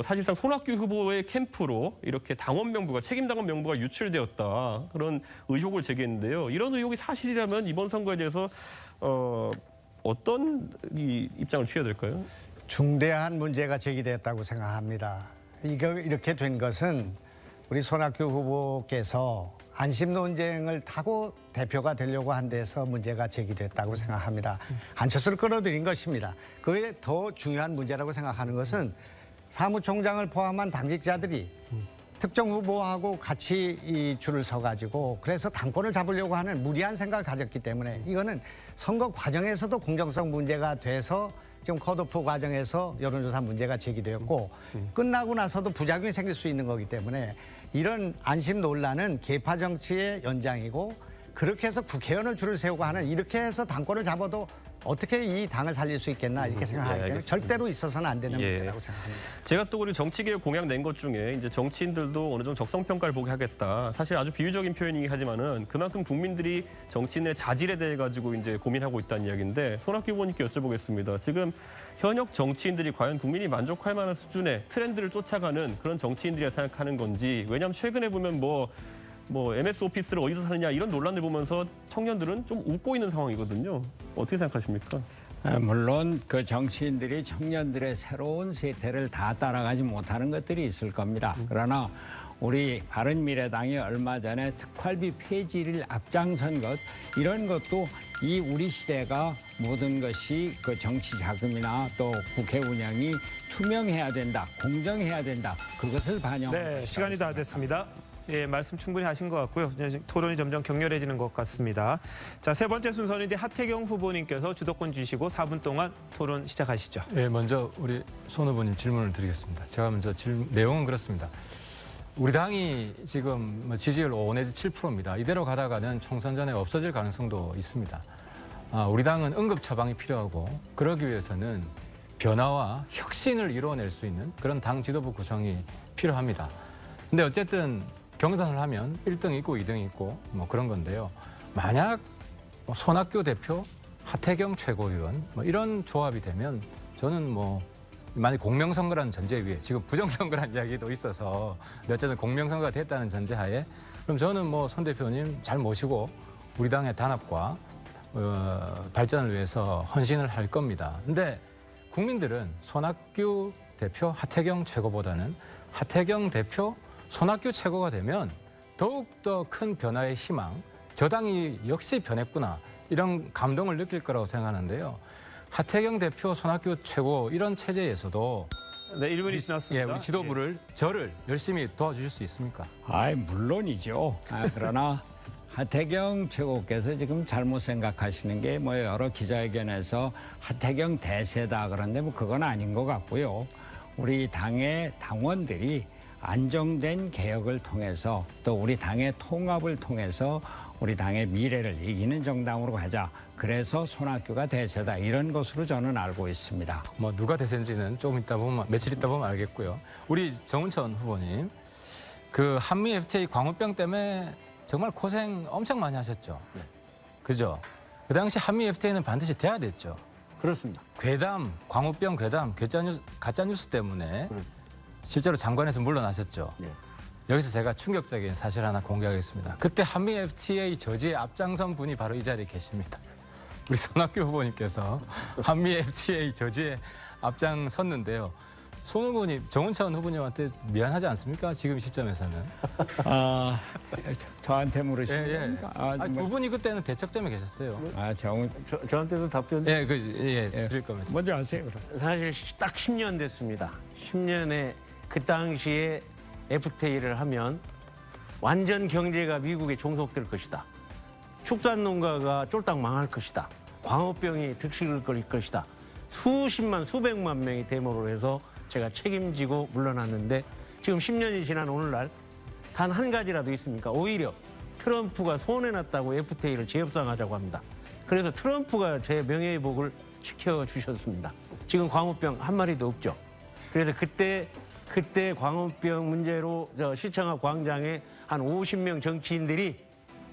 사실상 손학규 후보의 캠프로 이렇게 당원 명부가 책임 당원 명부가 유출되었다 그런 의혹을 제기했는데요. 이런 의혹이 사실이라면 이번 선거에 대해서 어떤 입장을 취해야 될까요? 중대한 문제가 제기됐다고 생각합니다. 이렇게 된 것은 우리 손학규 후보께서 안심 논쟁을 타고 대표가 되려고 한 데서 문제가 제기됐다고 생각합니다. 안철수를 끌어들인 것입니다. 그게 더 중요한 문제라고 생각하는 것은 사무총장을 포함한 당직자들이 특정 후보하고 같이 이 줄을 서가지고 그래서 당권을 잡으려고 하는 무리한 생각을 가졌기 때문에 이거는 선거 과정에서도 공정성 문제가 돼서 지금 컷오프 과정에서 여론조사 문제가 제기되었고 끝나고 나서도 부작용이 생길 수 있는 거기 때문에 이런 안심 논란은 계파 정치의 연장이고 그렇게 해서 국회의원을 줄을 세우고 하는 이렇게 해서 당권을 잡아도 어떻게 이 당을 살릴 수 있겠나 이렇게 생각하기 때문에 알겠습니다. 절대로 있어서는 안 되는 예. 문제라고 생각합니다. 제가 또 우리 정치개혁 공약 낸 것 중에 이제 정치인들도 어느 정도 적성평가를 보게 하겠다. 사실 아주 비유적인 표현이긴 하지만은 그만큼 국민들이 정치인의 자질에 대해 가지고 이제 고민하고 있다는 이야기인데 손학규 후보님께 여쭤보겠습니다. 지금 현역 정치인들이 과연 국민이 만족할 만한 수준의 트렌드를 쫓아가는 그런 정치인들이라 생각하는 건지 왜냐하면 최근에 보면 뭐 MS 오피스를 어디서 사느냐 이런 논란을 보면서 청년들은 좀 웃고 있는 상황이거든요. 어떻게 생각하십니까? 물론 그 정치인들이 청년들의 새로운 세태를 다 따라가지 못하는 것들이 있을 겁니다. 그러나 우리 바른미래당이 얼마 전에 특활비 폐지를 앞장선 것 이런 것도 이 우리 시대가 모든 것이 그 정치 자금이나 또 국회 운영이 투명해야 된다, 공정해야 된다 그것을 반영하는 네, 시간이 다 됐습니다. 예, 말씀 충분히 하신 것 같고요. 이제 토론이 점점 격렬해지는 것 같습니다. 자, 세 번째 순서는 이제 하태경 후보님께서 주도권 주시고 4분 동안 토론 시작하시죠. 예, 먼저 우리 손 후보님 질문을 드리겠습니다. 제가 먼저 내용은 그렇습니다. 우리 당이 지금 지지율 5 내지 7%입니다. 이대로 가다가는 총선 전에 없어질 가능성도 있습니다. 우리 당은 응급 처방이 필요하고 그러기 위해서는 변화와 혁신을 이루어낼 수 있는 그런 당 지도부 구성이 필요합니다. 근데 어쨌든 경선을 하면 1등 있고 2등 있고 뭐 그런 건데요. 만약 손학규 대표, 하태경 최고위원 이런 조합이 되면 저는 만약 공명선거라는 전제 위에 지금 부정선거라는 이야기도 있어서 어쨌든 공명선거가 됐다는 전제하에 그럼 저는 손 대표님 잘 모시고 우리 당의 단합과 발전을 위해서 헌신을 할 겁니다. 근데 국민들은 손학규 대표, 하태경 최고보다는 하태경 대표, 손학규 최고가 되면 더욱더 큰 변화의 희망, 저 당이 역시 변했구나 이런 감동을 느낄 거라고 생각하는데요. 하태경 대표, 손학규 최고 이런 체제에서도 네, 1분이 지났습니다. 우리 지도부를 저를 열심히 도와주실 수 있습니까? 물론이죠. 그러나 하태경 최고께서 지금 잘못 생각하시는 게 여러 기자회견에서 하태경 대세다 그런데 그건 아닌 것 같고요. 우리 당의 당원들이 안정된 개혁을 통해서 또 우리 당의 통합을 통해서 우리 당의 미래를 이기는 정당으로 가자. 그래서 손학규가 대세다. 이런 것으로 저는 알고 있습니다. 누가 대세인지는 조금 있다 보면 며칠 있다 보면 알겠고요. 우리 정운천 후보님, 그 한미 FTA 광우병 때문에 정말 고생 엄청 많이 하셨죠. 네. 그죠? 그 당시 한미 FTA는 반드시 돼야 됐죠. 그렇습니다. 괴담, 광우병 괴담, 가짜뉴스 때문에 실제로 장관에서 물러나셨죠. 네. 여기서 제가 충격적인 사실 하나 공개하겠습니다. 그때 한미 FTA 저지에 앞장선 분이 바로 이 자리에 계십니다. 우리 손학규 후보님께서 한미 FTA 저지에 앞장섰는데요. 손 후보님, 정운천 후보님한테 미안하지 않습니까? 지금 시점에서는. 저한테 물으시는 겁니까? 두 분이 그때는 대척점에 계셨어요. 저한테도 답변 드릴 겁니다. 먼저 하세요. 그럼. 사실 딱 10년 됐습니다. 10년에 그 당시에 FTA를 하면 완전 경제가 미국에 종속될 것이다. 축산 농가가 쫄딱 망할 것이다. 광우병이 득실을 거릴 것이다. 수십만 수백만 명이 데모를 해서 제가 책임지고 물러났는데 지금 10년이 지난 오늘날 단 한 가지라도 있습니까? 오히려 트럼프가 손해났다고 FTA를 재협상하자고 합니다. 그래서 트럼프가 제 명예회복을 지켜주셨습니다. 지금 광우병 한 마리도 없죠. 그래서 그때 광우병 문제로 저 시청 앞 광장에 한 50명 정치인들이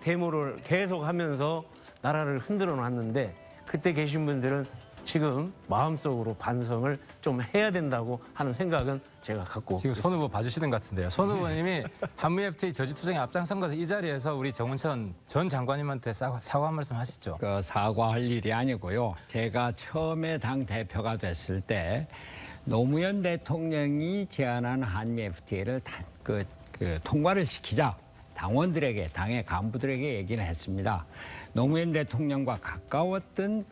데모를 계속하면서 나라를 흔들어 놨는데 그때 계신 분들은 지금 마음속으로 반성을 좀 해야 된다고 하는 생각은 제가 갖고 지금 손 후보 봐주시는 것 같은데요. 손 후보님이 한미 FTA 저지 투쟁에 앞장선 것을 이 자리에서 우리 정운천 전 장관님한테 사과 한 말씀 하시죠. 그 사과할 일이 아니고요. 제가 처음에 당 대표가 됐을 때 노무현 대통령이 제안한 한미 FTA를 통과를 시키자 당원들에게 당의 간부들에게 얘기를 했습니다. 노무현 대통령과 가까웠던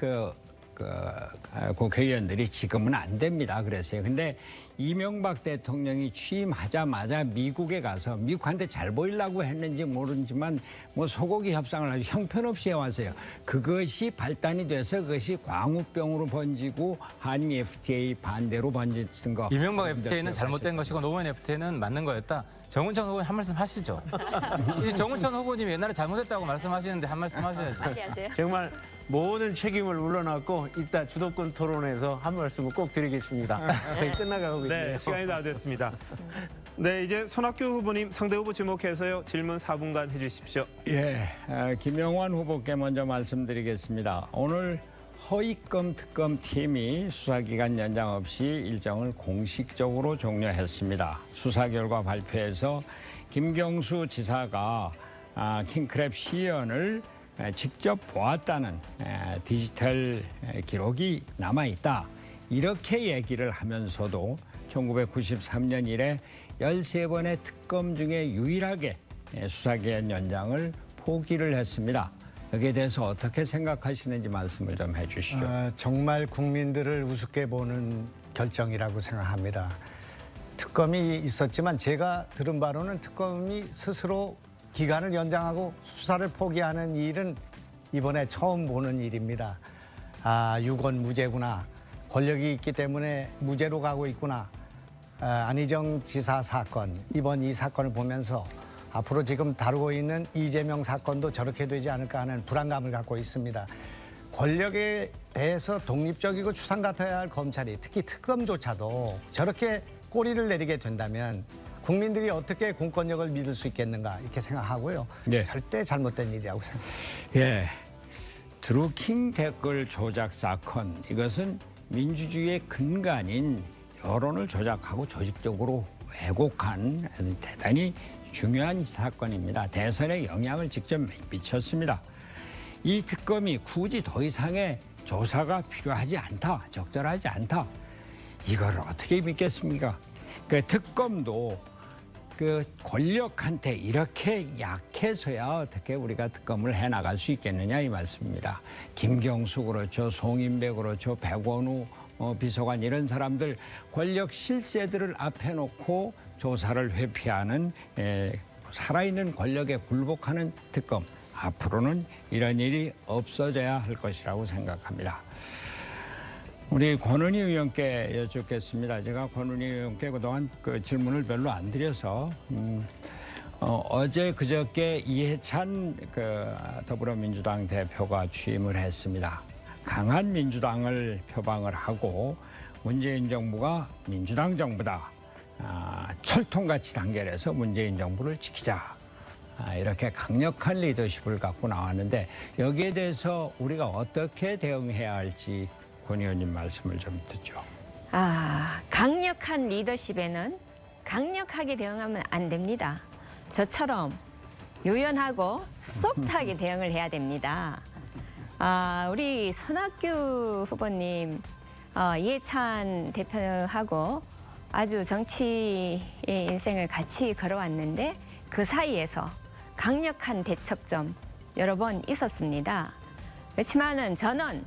국회의원들이 지금은 안 됩니다. 그랬어요. 근데 이명박 대통령이 취임하자마자 미국에 가서 미국한테 잘 보이려고 했는지 모르지만 뭐 소고기 협상을 아주 형편없이 해왔어요. 그것이 발단이 돼서 그것이 광우병으로 번지고 한미 FTA 반대로 번졌던 거. 이명박 FTA는 잘못된 것이고 노무현 FTA는 맞는 거였다. 정운천 후보님 한 말씀 하시죠. 이제 정운천 후보님이 옛날에 잘못했다고 말씀하시는데 한 말씀 하셔야죠. 빨리 하세요. 정말 모든 책임을 물러났고 이따 주도권 토론에서 한 말씀을 꼭 드리겠습니다. 저희 끝나가고 있습니다. 네, 시간이 다 됐습니다. 네, 이제 손학규 후보님 상대 후보 지목해서요. 질문 4분간 해주십시오. 예, 김영환 후보께 먼저 말씀드리겠습니다. 오늘 허위검 특검 팀이 수사기간 연장 없이 일정을 공식적으로 종료했습니다. 수사 결과 발표에서 김경수 지사가 킹크랩 시연을 직접 보았다는 디지털 기록이 남아있다. 이렇게 얘기를 하면서도 1993년 이래 13번의 특검 중에 유일하게 수사기간 연장을 포기를 했습니다. 여기에 대해서 어떻게 생각하시는지 말씀을 좀 해주시죠. 정말 국민들을 우습게 보는 결정이라고 생각합니다. 특검이 있었지만 제가 들은 바로는 특검이 스스로 기간을 연장하고 수사를 포기하는 일은 이번에 처음 보는 일입니다. 유권 무죄구나. 권력이 있기 때문에 무죄로 가고 있구나. 안희정 지사 사건, 이번 이 사건을 보면서 앞으로 지금 다루고 있는 이재명 사건도 저렇게 되지 않을까 하는 불안감을 갖고 있습니다. 권력에 대해서 독립적이고 추상 같아야 할 검찰이 특히 특검조차도 저렇게 꼬리를 내리게 된다면 국민들이 어떻게 공권력을 믿을 수 있겠는가 이렇게 생각하고요. 네. 절대 잘못된 일이라고 생각합니다. 예, 드루킹 댓글 조작 사건, 이것은 민주주의의 근간인 여론을 조작하고 조직적으로 왜곡한 대단히 중요한 사건입니다. 대선에 영향을 직접 미쳤습니다. 이 특검이 굳이 더 이상의 조사가 필요하지 않다, 적절하지 않다. 이걸 어떻게 믿겠습니까? 그 특검도 그 권력한테 이렇게 약해서야 어떻게 우리가 특검을 해나갈 수 있겠느냐 이 말씀입니다. 김경수 그렇죠, 송인배 그렇죠, 백원우 비서관 이런 사람들 권력 실세들을 앞에 놓고 조사를 회피하는 살아있는 권력에 굴복하는 특검. 앞으로는 이런 일이 없어져야 할 것이라고 생각합니다. 우리 권은희 의원께 여쭙겠습니다. 제가 권은희 의원께 그동안 그 질문을 별로 안 드려서 어제 그저께 이해찬 더불어민주당 대표가 취임을 했습니다. 강한 민주당을 표방을 하고 문재인 정부가 민주당 정부다. 철통같이 단결해서 문재인 정부를 지키자. 이렇게 강력한 리더십을 갖고 나왔는데 여기에 대해서 우리가 어떻게 대응해야 할지 권 의원님 말씀을 좀 듣죠. 강력한 리더십에는 강력하게 대응하면 안 됩니다. 저처럼 유연하고 소프트하게 대응을 해야 됩니다. 우리 손학규 후보님, 이해찬 대표하고 아주 정치의 인생을 같이 걸어왔는데 그 사이에서 강력한 대척점 여러 번 있었습니다. 그렇지만은 저는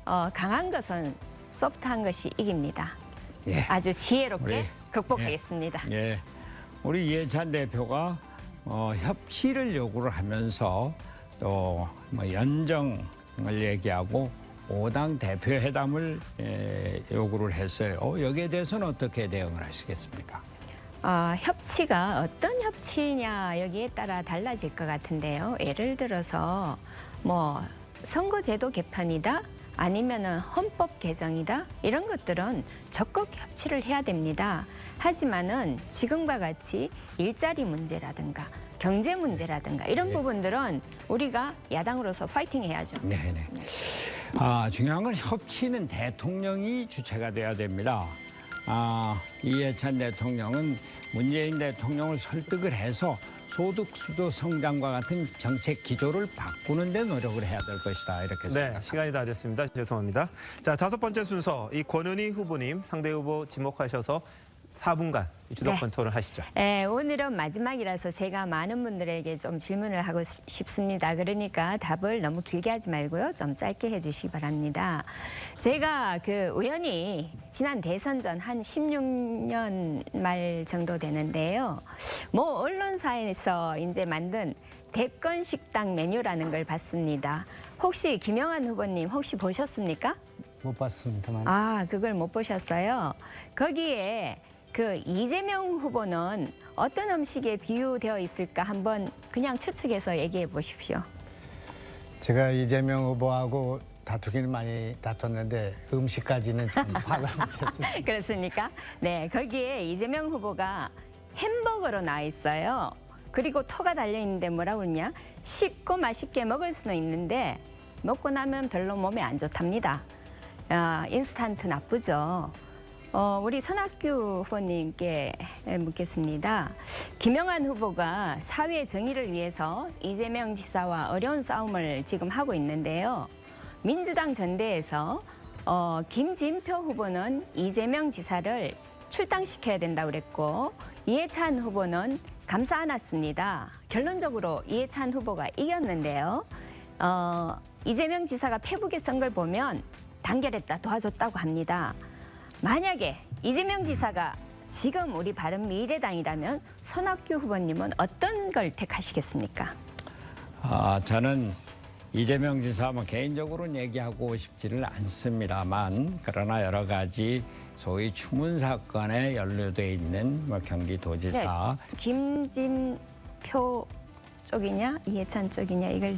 강한 것은 소프트한 것이 이깁니다. 예. 아주 지혜롭게 우리, 극복하겠습니다. 예. 우리 이해찬 대표가 협치를 요구를 하면서 또 뭐 연정을 얘기하고 5당 대표회담을 요구를 했어요. 여기에 대해서는 어떻게 대응을 하시겠습니까? 협치가 어떤 협치냐 여기에 따라 달라질 것 같은데요. 예를 들어서 뭐 선거제도 개편이다 아니면은 헌법 개정이다 이런 것들은 적극 협치를 해야 됩니다. 하지만은 지금과 같이 일자리 문제라든가 경제 문제라든가 이런 부분들은 우리가 야당으로서 파이팅 해야죠. 네네. 중요한 건 협치는 대통령이 주체가 돼야 됩니다. 이해찬 대통령은 문재인 대통령을 설득을 해서 소득주도 성장과 같은 정책 기조를 바꾸는 데 노력을 해야 될 것이다. 이렇게 네, 생각합니다. 시간이 다 됐습니다. 죄송합니다. 자, 5번째 순서 이 권은희 후보님 상대 후보 지목하셔서 4분간 주도권 토론하시죠. 네, 오늘은 마지막이라서 제가 많은 분들에게 좀 질문을 하고 싶습니다. 그러니까 답을 너무 길게 하지 말고요. 좀 짧게 해주시기 바랍니다. 제가 우연히 지난 대선 전 한 16년 말 정도 되는데요. 뭐 언론사에서 이제 만든 대권 식당 메뉴라는 걸 봤습니다. 혹시 김영환 후보님 혹시 보셨습니까? 못 봤습니다만. 그걸 못 보셨어요? 거기에 이재명 후보는 어떤 음식에 비유되어 있을까 한번 그냥 추측해서 얘기해 보십시오. 제가 이재명 후보하고 다투기는 많이 다퉜는데 음식까지는 좀 파악을 못했습니다. 그렇습니까? 네, 거기에 이재명 후보가 햄버거로 나와 있어요. 그리고 토가 달려있는데 뭐라고 그러냐? 쉽고 맛있게 먹을 수는 있는데 먹고 나면 별로 몸에 안 좋답니다. 인스턴트 나쁘죠. 우리 손학규 후보님께 묻겠습니다. 김영환 후보가 사회 정의를 위해서 이재명 지사와 어려운 싸움을 지금 하고 있는데요. 민주당 전대에서 김진표 후보는 이재명 지사를 출당시켜야 된다고 그랬고 이해찬 후보는 감사 안 왔습니다. 결론적으로 이해찬 후보가 이겼는데요. 이재명 지사가 페북에 쓴 걸 보면 단결했다, 도와줬다고 합니다. 만약에 이재명 지사가 지금 우리 바른미래당이라면 손학규 후보님은 어떤 걸 택하시겠습니까? 저는 이재명 지사 개인적으로는 얘기하고 싶지를 않습니다만 그러나 여러 가지 소위 추문 사건에 연루돼 있는 경기도지사 김진표 쪽이냐 이해찬 쪽이냐 이걸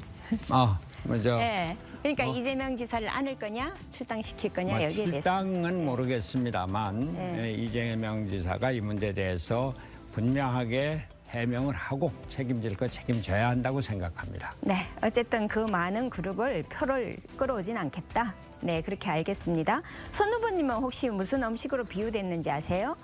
네. 그러니까 이재명 지사를 안을 거냐 출당시킬 거냐 여기에 대해서 출당은 모르겠습니다만 이재명 지사가 이 문제에 대해서 분명하게 해명을 하고 책임질 거 책임져야 한다고 생각합니다. 네, 어쨌든 그 많은 그룹을 표를 끌어오진 않겠다. 네, 그렇게 알겠습니다. 손 후보님은 혹시 무슨 음식으로 비유됐는지 아세요?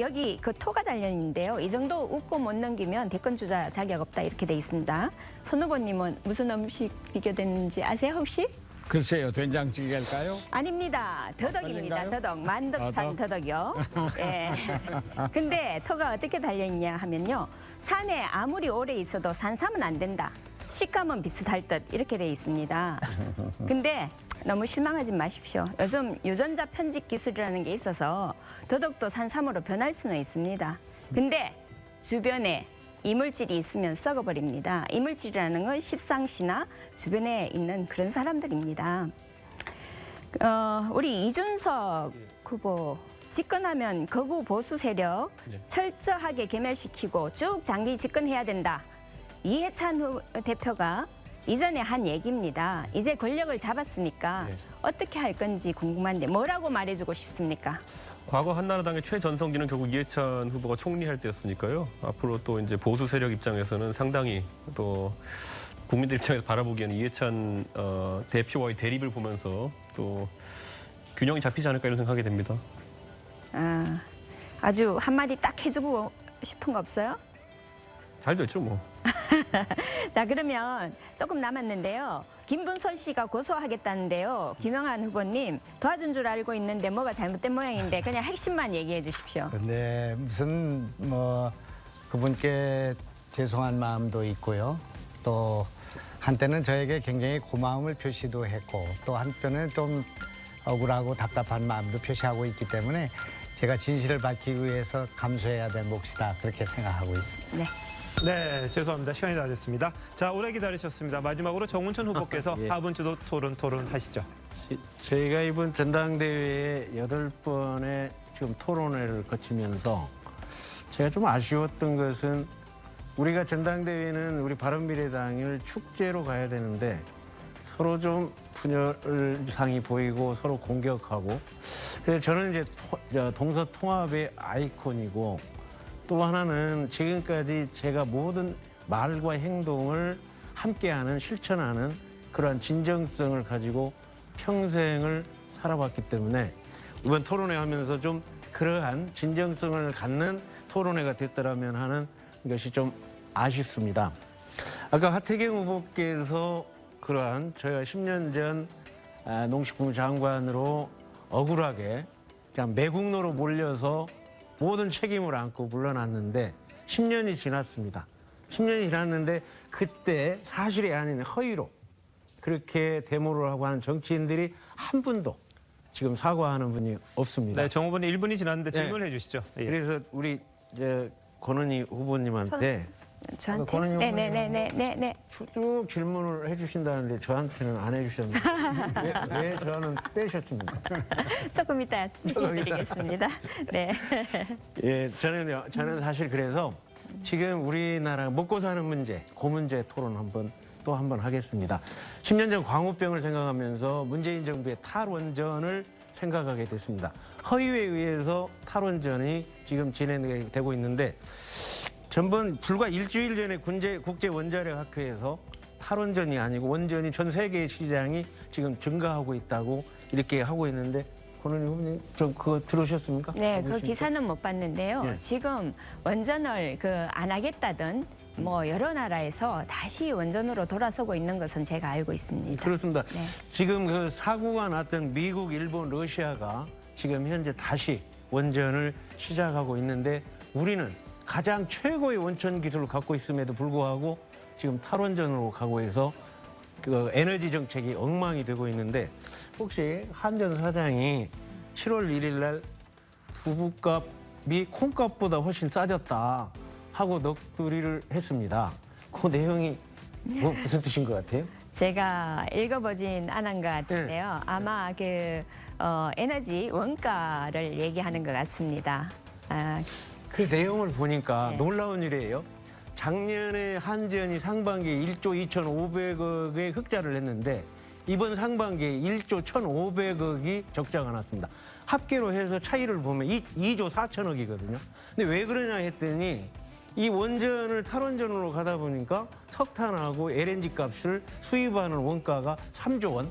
여기 토가 달려있는데요. 이 정도 웃고 못 넘기면 대권 주자 자격 없다 이렇게 돼 있습니다. 손 후보님은 무슨 음식 비교됐는지 아세요 혹시? 글쎄요, 된장찌개일까요? 아닙니다. 더덕입니다. 맞는가요? 더덕. 만덕산 더덕이요. 예. 근데 토가 어떻게 달려있냐 하면요. 산에 아무리 오래 있어도 산삼은 안 된다. 식감은 비슷할 듯 이렇게 돼 있습니다. 근데 너무 실망하지 마십시오. 요즘 유전자 편집 기술이라는 게 있어서 더덕도 산삼으로 변할 수는 있습니다. 근데 주변에 이물질이 있으면 썩어버립니다. 이물질이라는 건 십상시나 주변에 있는 그런 사람들입니다. 우리 이준석 후보 집권하면 극우 보수 세력 철저하게 괴멸시키고 쭉 장기 집권해야 된다. 이해찬 대표가 이전에 한 얘기입니다. 이제 권력을 잡았으니까 어떻게 할 건지 궁금한데 뭐라고 말해주고 싶습니까? 과거 한나라당의 최전성기는 결국 이해찬 후보가 총리할 때였으니까요. 앞으로 또 이제 보수 세력 입장에서는 상당히 또 국민들 입장에서 바라보기에는 이해찬 대표와의 대립을 보면서 또 균형이 잡히지 않을까 이런 생각하게 됩니다. 아주 한마디 딱 해주고 싶은 거 없어요? 잘 됐죠 뭐. 자, 그러면 조금 남았는데요. 김분솔 씨가 고소하겠다는데요. 김영환 후보님 도와준 줄 알고 있는데 뭐가 잘못된 모양인데 그냥 핵심만 얘기해 주십시오. 근데 무슨 그분께 죄송한 마음도 있고요. 또 한때는 저에게 굉장히 고마움을 표시도 했고 또 한편은 좀 억울하고 답답한 마음도 표시하고 있기 때문에 제가 진실을 밝히기 위해서 감수해야 될 몫이다 그렇게 생각하고 있습니다. 네. 네, 죄송합니다. 시간이 다 됐습니다. 자, 오래 기다리셨습니다. 마지막으로 정운천 후보께서 예. 4분 주도 토론 하시죠. 저희가 이번 전당대회에 8번의 지금 토론회를 거치면서 제가 좀 아쉬웠던 것은 우리가 전당대회는 우리 바른미래당을 축제로 가야 되는데 서로 좀 분열상이 보이고 서로 공격하고 그래서 저는 이제 동서통합의 아이콘이고 또 하나는 지금까지 제가 모든 말과 행동을 함께하는 실천하는 그러한 진정성을 가지고 평생을 살아왔기 때문에 이번 토론회 하면서 좀 그러한 진정성을 갖는 토론회가 됐더라면 하는 것이 좀 아쉽습니다. 아까 하태경 후보께서 그러한 저희가 10년 전 농식품 장관으로 억울하게 그냥 매국노로 몰려서 모든 책임을 안고 물러났는데 10년이 지났습니다. 10년이 지났는데 그때 사실이 아닌 허위로 그렇게 데모를 하고 하는 정치인들이 한 분도 지금 사과하는 분이 없습니다. 네, 정 후보님 1분이 지났는데 네. 질문해 주시죠. 예. 그래서 우리 권은희 후보님한테 저한테? 권은희 네네네네네. 쭉 질문을 해주신다는데 저한테는 안 해주셨는데 왜 저는 빼셨습니까? 조금 이따 드리겠습니다. 네. 예, 저는 사실 그래서 지금 우리나라 먹고 사는 문제, 그 문제 토론 또 한 번 하겠습니다. 10년 전 광우병을 생각하면서 문재인 정부의 탈원전을 생각하게 됐습니다. 허위에 의해서 탈원전이 지금 진행되고 있는데 전번 불과 일주일 전에 국제 원자력 학회에서 탈원전이 아니고 원전이 전 세계의 시장이 지금 증가하고 있다고 이렇게 하고 있는데 권은희 후보님 좀 그거 들으셨습니까? 네, 그 보셨습니까? 기사는 못 봤는데요. 예. 지금 원전을 안 하겠다던 뭐 여러 나라에서 다시 원전으로 돌아서고 있는 것은 제가 알고 있습니다. 그렇습니다. 네. 지금 그 사고가 났던 미국, 일본, 러시아가 지금 현재 다시 원전을 시작하고 있는데 우리는 가장 최고의 원천 기술을 갖고 있음에도 불구하고 지금 탈원전으로 가고 해서 그 에너지 정책이 엉망이 되고 있는데 혹시 한전 사장이 7월 1일 날 두부값이 콩값보다 훨씬 싸졌다 하고 넋두리를 했습니다. 그 내용이 무슨 뜻인 것 같아요? 제가 읽어보진 않은 것 같은데요. 아마 에너지 원가를 얘기하는 것 같습니다. 그 내용을 보니까 네. 놀라운 일이에요. 작년에 한전이 상반기에 1조 2,500억의 흑자를 냈는데 이번 상반기에 1조 1,500억이 적자가 났습니다. 합계로 해서 차이를 보면 2조 4천억이거든요. 근데 왜 그러냐 했더니 이 원전을 탈원전으로 가다 보니까 석탄하고 LNG 값을 수입하는 원가가 3조 원.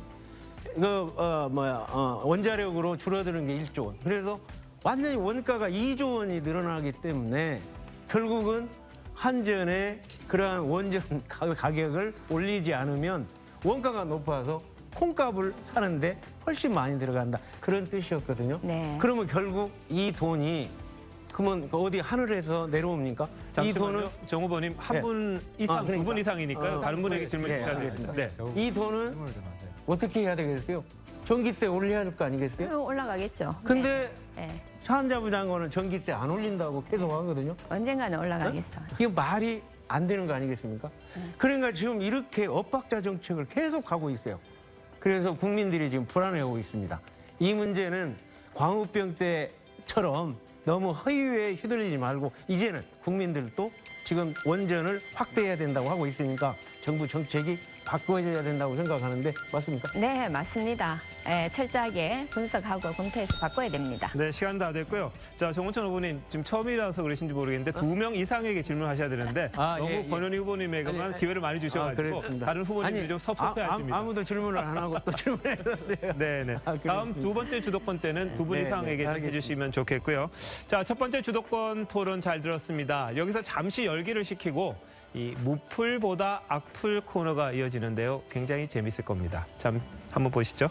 원자력으로 줄어드는 게 1조 원. 그래서 완전히 원가가 2조 원이 늘어나기 때문에 결국은 한전의 그러한 원전 가격을 올리지 않으면 원가가 높아서 콩값을 사는데 훨씬 많이 들어간다. 그런 뜻이었거든요. 네. 그러면 결국 이 돈이 그러면 어디 하늘에서 내려옵니까? 이 돈은 정 후보님 한 네. 분 이상, 그러니까. 2분 이상이니까요. 다른 분에게 질문 네, 부탁드리겠습니다. 네. 이 돈은 어떻게 해야 되겠어요? 전기세 올려야 될 거 아니겠어요? 올라가겠죠. 근데 네. 네. 차한자부 장관은 전기세 안 올린다고 계속 하거든요. 언젠가는 올라가겠어. 이게 말이 안 되는 거 아니겠습니까? 그러니까 지금 이렇게 엇박자 정책을 계속 하고 있어요. 그래서 국민들이 지금 불안해하고 있습니다. 이 문제는 광우병 때처럼 너무 허위에 휘둘리지 말고 이제는 국민들도 지금 원전을 확대해야 된다고 하고 있으니까 정부 정책이 바꿔줘야 된다고 생각하는데 맞습니까? 네, 맞습니다. 철저하게 분석하고 검토해서 바꿔야 됩니다. 네, 시간 다 됐고요. 자, 정운천 후보님 지금 처음이라서 그러신지 모르겠는데 2명 이상에게 질문하셔야 되는데 너무 예, 예. 권은희 후보님에게만 아니, 기회를 많이 주셔가지고 그랬습니다. 다른 후보님들이 아니, 좀 섭섭해하십니다. 아무도 질문을 안 하고 또 질문했는데요. 네네. 다음 두 번째 주도권 때는 두 분 네, 이상에게 네, 알겠습니다. 해주시면 좋겠고요. 자, 첫 번째 주도권 토론 잘 들었습니다. 여기서 잠시 열기를 식히고 이 무풀보다 악풀 코너가 이어지는데요. 굉장히 재밌을 겁니다. 참 한번 보시죠.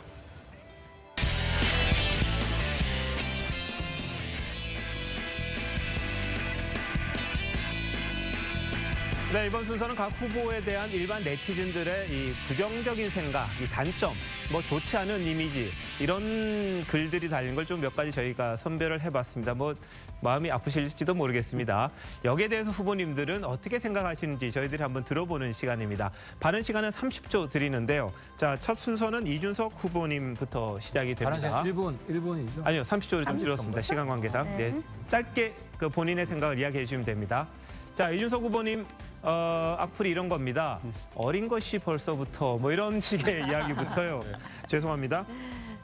네, 이번 순서는 각 후보에 대한 일반 네티즌들의 이 부정적인 생각, 이 단점, 뭐 좋지 않은 이미지 이런 글들이 달린 걸 좀 몇 가지 저희가 선별을 해봤습니다. 뭐 마음이 아프실지도 모르겠습니다. 여기에 대해서 후보님들은 어떻게 생각하시는지 저희들이 한번 들어보는 시간입니다. 발언 시간은 30초 드리는데요. 자, 첫 순서는 이준석 후보님부터 시작이 발언 됩니다. 시간 1분이죠? 아니요, 30초를 좀 줄였습니다. 시간 관계상. 네, 짧게 그 본인의 생각을 이야기해 주시면 됩니다. 자, 이준석 후보님, 악플이 이런 겁니다. 어린 것이 벌써부터 뭐 이런 식의 이야기부터요. 죄송합니다.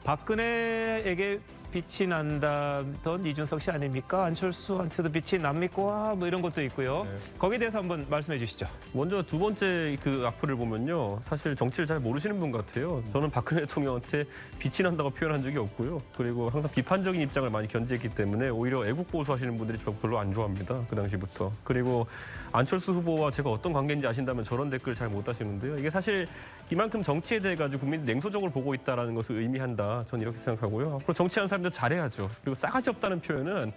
박근혜에게 빛이 난다던 이준석 씨 아닙니까? 안철수한테도 빛이 납니까? 와, 뭐 이런 것도 있고요. 거기에 대해서 한번 말씀해 주시죠. 먼저 두 번째 그 악플을 보면요. 사실 정치를 잘 모르시는 분 같아요. 저는 박근혜 대통령한테 빛이 난다고 표현한 적이 없고요. 그리고 항상 비판적인 입장을 많이 견지했기 때문에 오히려 애국 보수하시는 분들이 별로 안 좋아합니다. 그 당시부터. 그리고 안철수 후보와 제가 어떤 관계인지 아신다면 저런 댓글 잘 못 하시는데요. 이게 사실 이만큼 정치에 대해 가지고 국민들이 냉소적으로 보고 있다는 것을 의미한다. 저는 이렇게 생각하고요. 앞으로 정치하는 사람들 잘해야죠. 그리고 싸가지 없다는 표현은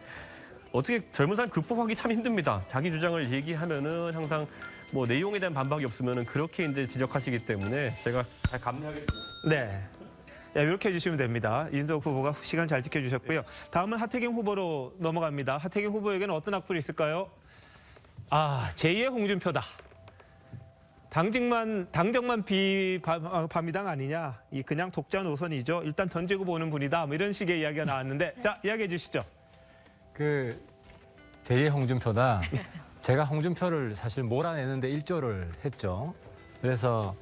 어떻게 젊은 사람 극복하기 참 힘듭니다. 자기 주장을 얘기하면은 항상 뭐 내용에 대한 반박이 없으면은 그렇게 이제 지적하시기 때문에 제가 잘 감내하겠습니다. 네. 네, 이렇게 해주시면 됩니다. 이준석 후보가 시간 잘 지켜주셨고요. 다음은 하태경 후보로 넘어갑니다. 하태경 후보에게는 어떤 악플이 있을까요? 아, 제2의 홍준표다. 당정만 비밤이당 아니냐? 이 그냥 독자 노선이죠. 일단 던지고 보는 분이다. 뭐 이런 식의 이야기가 나왔는데, 자, 이야기해 주시죠. 그 제2의 홍준표다. 제가 홍준표를 사실 몰아내는데 일조를 했죠. 그래서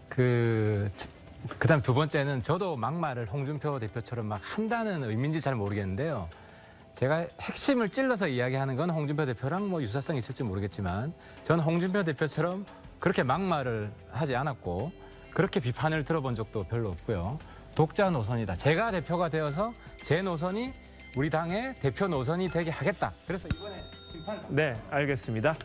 그다음 두 번째는 저도 막말을 홍준표 대표처럼 막 한다는 의미인지 잘 모르겠는데요. 제가 핵심을 찔러서 이야기하는 건 홍준표 대표랑 뭐 유사성이 있을지 모르겠지만 저는 홍준표 대표처럼 그렇게 막말을 하지 않았고 그렇게 비판을 들어본 적도 별로 없고요. 독자 노선이다. 제가 대표가 되어서 제 노선이 우리 당의 대표 노선이 되게 하겠다. 그래서 이번에 심판을 네, 알겠습니다.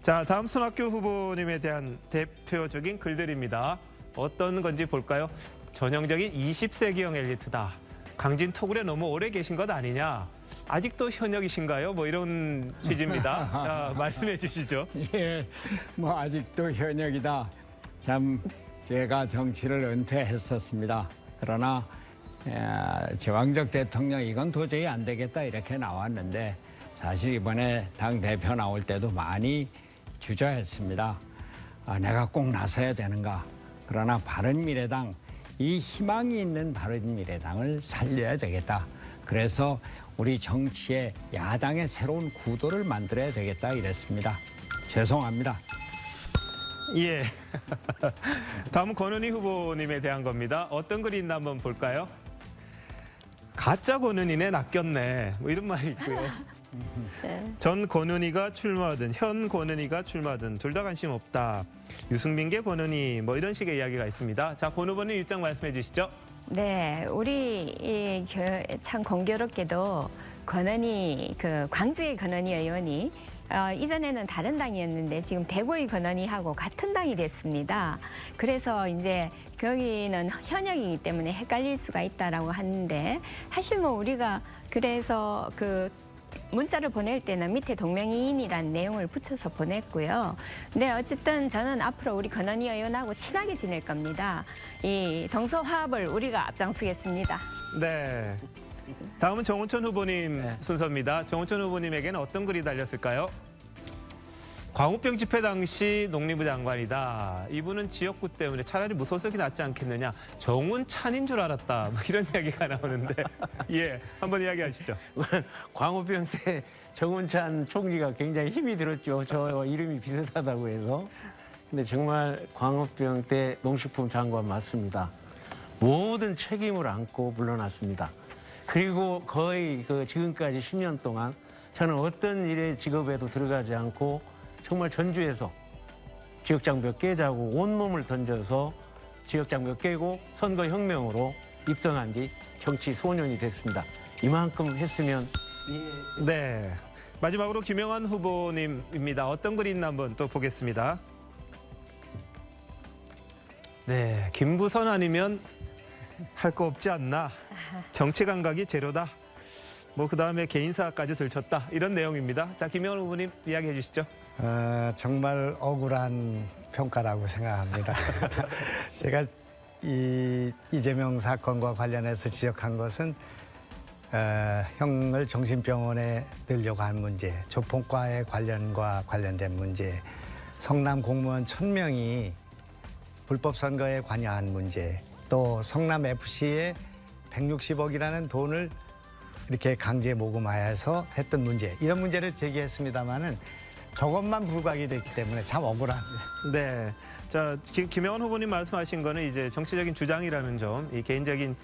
자, 다음 손학규 후보님에 대한 대표적인 글들입니다. 어떤 건지 볼까요? 전형적인 20세기형 엘리트다. 강진 토굴에 너무 오래 계신 것 아니냐? 아직도 현역이신가요? 뭐 이런 취지입니다. 자, 말씀해 주시죠. 예, 뭐 아직도 현역이다. 참 제가 정치를 은퇴했었습니다. 그러나 제왕적 대통령 이건 도저히 안 되겠다 이렇게 나왔는데 사실 이번에 당 대표 나올 때도 많이 주저했습니다. 내가 꼭 나서야 되는가. 그러나 바른미래당 이 희망이 있는 바른미래당을 살려야 되겠다. 그래서 우리 정치의 야당의 새로운 구도를 만들어야 되겠다 이랬습니다. 죄송합니다. 예. 다음은 권은희 후보님에 대한 겁니다. 어떤 글이 있나 한번 볼까요? 가짜 권은희네 낚였네. 뭐 이런 말이 있고요. 전 권은희가 출마하든 현 권은희가 출마하든 둘 다 관심 없다. 유승민계 권은희 뭐 이런 식의 이야기가 있습니다. 자, 권 후보님 입장 말씀해 주시죠. 네, 우리 참 공교롭게도 권은희 광주의 권은희 의원이 이전에는 다른 당이었는데 지금 대구의 권은희하고 같은 당이 됐습니다. 그래서 이제 거기는 현역이기 때문에 헷갈릴 수가 있다라고 하는데 사실 뭐 우리가 그래서 문자를 보낼 때는 밑에 동명이인이라는 내용을 붙여서 보냈고요. 근데 어쨌든 저는 앞으로 우리 권은희 의원하고 친하게 지낼 겁니다. 이 동서화합을 우리가 앞장서겠습니다. 네. 다음은 정운천 후보님 순서입니다. 정운천 후보님에게는 어떤 글이 달렸을까요? 광우병 집회 당시 농림부 장관이다. 이분은 지역구 때문에 차라리 무소속이 낫지 않겠느냐. 정운찬인 줄 알았다. 뭐 이런 이야기가 나오는데 예, 한번 이야기하시죠. 광우병 때 정운찬 총리가 굉장히 힘이 들었죠. 저 이름이 비슷하다고 해서. 근데 정말 광우병 때 농식품 장관 맞습니다. 모든 책임을 안고 물러났습니다. 그리고 거의 지금까지 10년 동안 저는 어떤 일의 직업에도 들어가지 않고 정말 전주에서 지역장벽 깨자고 온몸을 던져서 지역장벽 깨고 선거혁명으로 입성한 지 정치 소년이 됐습니다. 이만큼 했으면 네. 마지막으로 김영환 후보님입니다. 어떤 글이 있나 한번 또 보겠습니다. 네, 김부선 아니면 할 거 없지 않나. 정치 감각이 제로다. 뭐 그다음에 개인사까지 들쳤다 이런 내용입니다. 자, 김영원 후보님 이야기해 주시죠. 정말 억울한 평가라고 생각합니다. 제가 이 이재명 사건과 관련해서 지적한 것은 형을 정신병원에 넣으려고 한 문제, 조폭과의 관련된 문제, 성남 공무원 1,000명이 불법 선거에 관여한 문제, 또 성남 FC에 160억이라는 돈을 이렇게 강제 모금하여서 했던 문제, 이런 문제를 제기했습니다마는 저것만 불구하게 됐기 때문에 참 억울합니다. 네. 자, 김영원 후보님 말씀하신 거는 이제 정치적인 주장이라는 점, 이 개인적인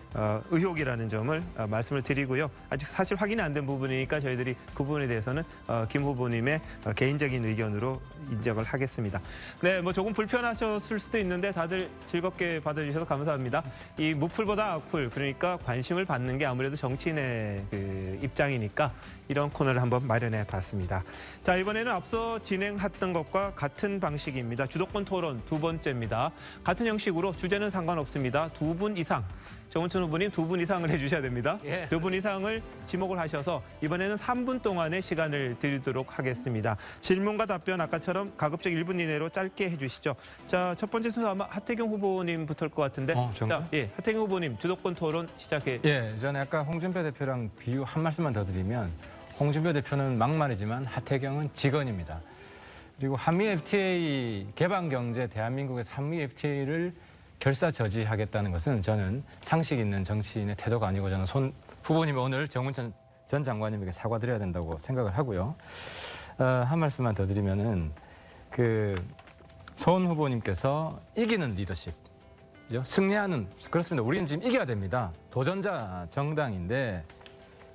의혹이라는 점을 말씀을 드리고요. 아직 사실 확인이 안 된 부분이니까 저희들이 그 부분에 대해서는 김 후보님의 개인적인 의견으로 인정을 하겠습니다. 네, 뭐 조금 불편하셨을 수도 있는데 다들 즐겁게 받아주셔서 감사합니다. 이 무풀보다 악풀, 그러니까 관심을 받는 게 아무래도 정치인의 그 입장이니까 이런 코너를 한번 마련해 봤습니다. 자, 이번에는 앞서 진행했던 것과 같은 방식입니다. 주도권 토론 두 번째입니다. 같은 형식으로 주제는 상관없습니다. 2분 이상. 정운천 후보님 2분 이상을 해주셔야 됩니다. 예. 2분 이상을 지목을 하셔서 이번에는 3분 동안의 시간을 드리도록 하겠습니다. 질문과 답변 아까처럼 가급적 1분 이내로 짧게 해주시죠. 자, 첫 번째 순서 아마 하태경 후보님부터일 것 같은데. 정말? 자, 예, 하태경 후보님 주도권 토론 시작해. 예, 저는 아까 홍준표 대표랑 비유 한 말씀만 더 드리면 홍준표 대표는 막말이지만 하태경은 직언입니다. 그리고 한미 FTA 개방 경제 대한민국에서 한미 FTA를 결사저지하겠다는 것은 저는 상식 있는 정치인의 태도가 아니고 저는 손 후보님이 오늘 정운천 전 장관님에게 사과드려야 된다고 생각을 하고요. 한 말씀만 더 드리면은 손 후보님께서 이기는 리더십, 승리하는, 그렇습니다. 우리는 지금 이겨야 됩니다. 도전자 정당인데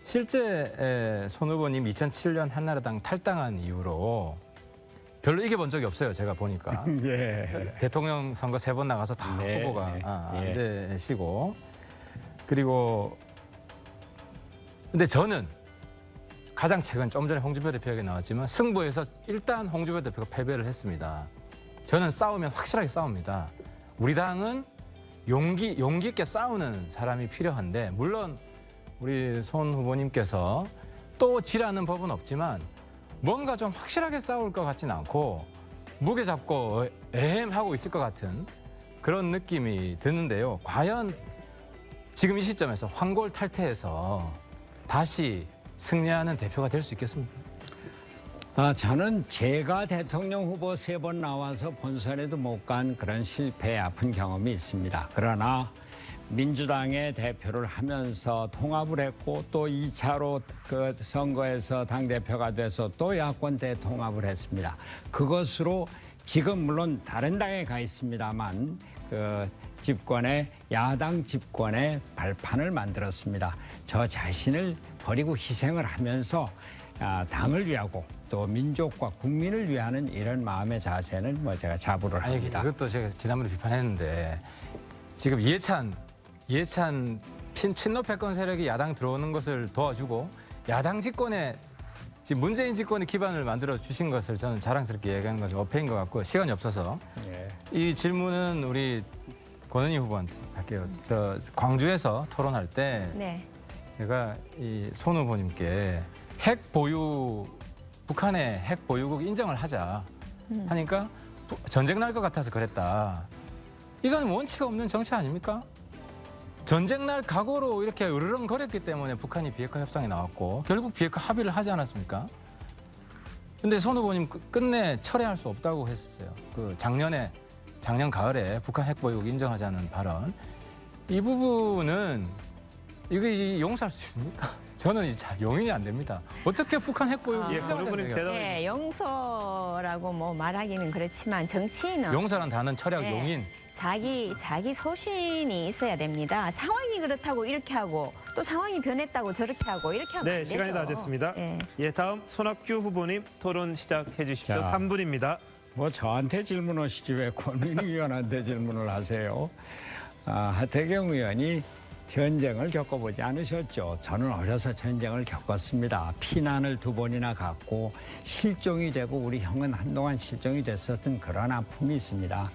실제 손 후보님 2007년 한나라당 탈당한 이후로 별로 이겨본 적이 없어요. 제가 보니까. 예. 대통령 선거 3번 나가서 다 네, 후보가 네, 안 예. 되시고. 그리고 근데 저는 가장 최근 좀 전에 홍준표 대표에게 나왔지만 승부에서 일단 홍준표 대표가 패배를 했습니다. 저는 싸우면 확실하게 싸웁니다. 우리 당은 용기 있게 싸우는 사람이 필요한데 물론 우리 손 후보님께서 또 지라는 법은 없지만 뭔가 좀 확실하게 싸울 것 같지는 않고 무게 잡고 애매하고 있을 것 같은 그런 느낌이 드는데요. 과연 지금 이 시점에서 황골탈퇴해서 다시 승리하는 대표가 될 수 있겠습니까? 저는 제가 대통령 후보 3번 나와서 본선에도 못 간 그런 실패의 아픈 경험이 있습니다. 그러나 민주당의 대표를 하면서 통합을 했고 또 2차로 그 선거에서 당대표가 돼서 또 야권 대통합을 했습니다. 그것으로 지금 물론 다른 당에 가 있습니다만 야당 집권의 발판을 만들었습니다. 저 자신을 버리고 희생을 하면서 당을 위하고 또 민족과 국민을 위하는 이런 마음의 자세는 제가 자부를 합니다. 이것도 제가 지난번에 비판했는데 지금 이해찬 친노 패권 세력이 야당 들어오는 것을 도와주고 야당 집권에 지금 문재인 집권의 기반을 만들어 주신 것을 저는 자랑스럽게 얘기하는 건 좀 어폐인 것 같고 시간이 없어서 예. 이 질문은 우리 권은희 후보한테 할게요. 저 광주에서 토론할 때 네. 제가 이 손 후보님께 북한의 핵 보유국 인정을 하자 하니까 전쟁 날 것 같아서 그랬다. 이건 원칙 없는 정치 아닙니까? 전쟁 날 각오로 이렇게 으르렁거렸기 때문에 북한이 비핵화 협상이 나왔고 결국 비핵화 합의를 하지 않았습니까? 근데 손 후보님 끝내 철회할 수 없다고 했었어요. 작년 가을에 북한 핵 보유국 인정하자는 발언. 이 부분은 이거 용서할 수 있습니까? 저는 용인이 안 됩니다. 어떻게 북한 핵 보유국 예, 그 부분은 대답. 네, 용서라고 말하기는 그렇지만 정치인은 용서란 단어는 철학 네. 용인. 자기 소신이 있어야 됩니다. 상황이 그렇다고 이렇게 하고 또 상황이 변했다고 저렇게 하고 이렇게 하면 네, 안 되죠. 시간이 다 됐습니다. 네. 예, 다음 손학규 후보님 토론 시작해 주십시오. 자. 3분입니다. 저한테 질문하시지 왜 권은희 의원한테 질문을 하세요? 하태경 의원이 전쟁을 겪어보지 않으셨죠. 저는 어려서 전쟁을 겪었습니다. 피난을 2번이나 갔고 실종이 되고 우리 형은 한동안 실종이 됐었던 그런 아픔이 있습니다.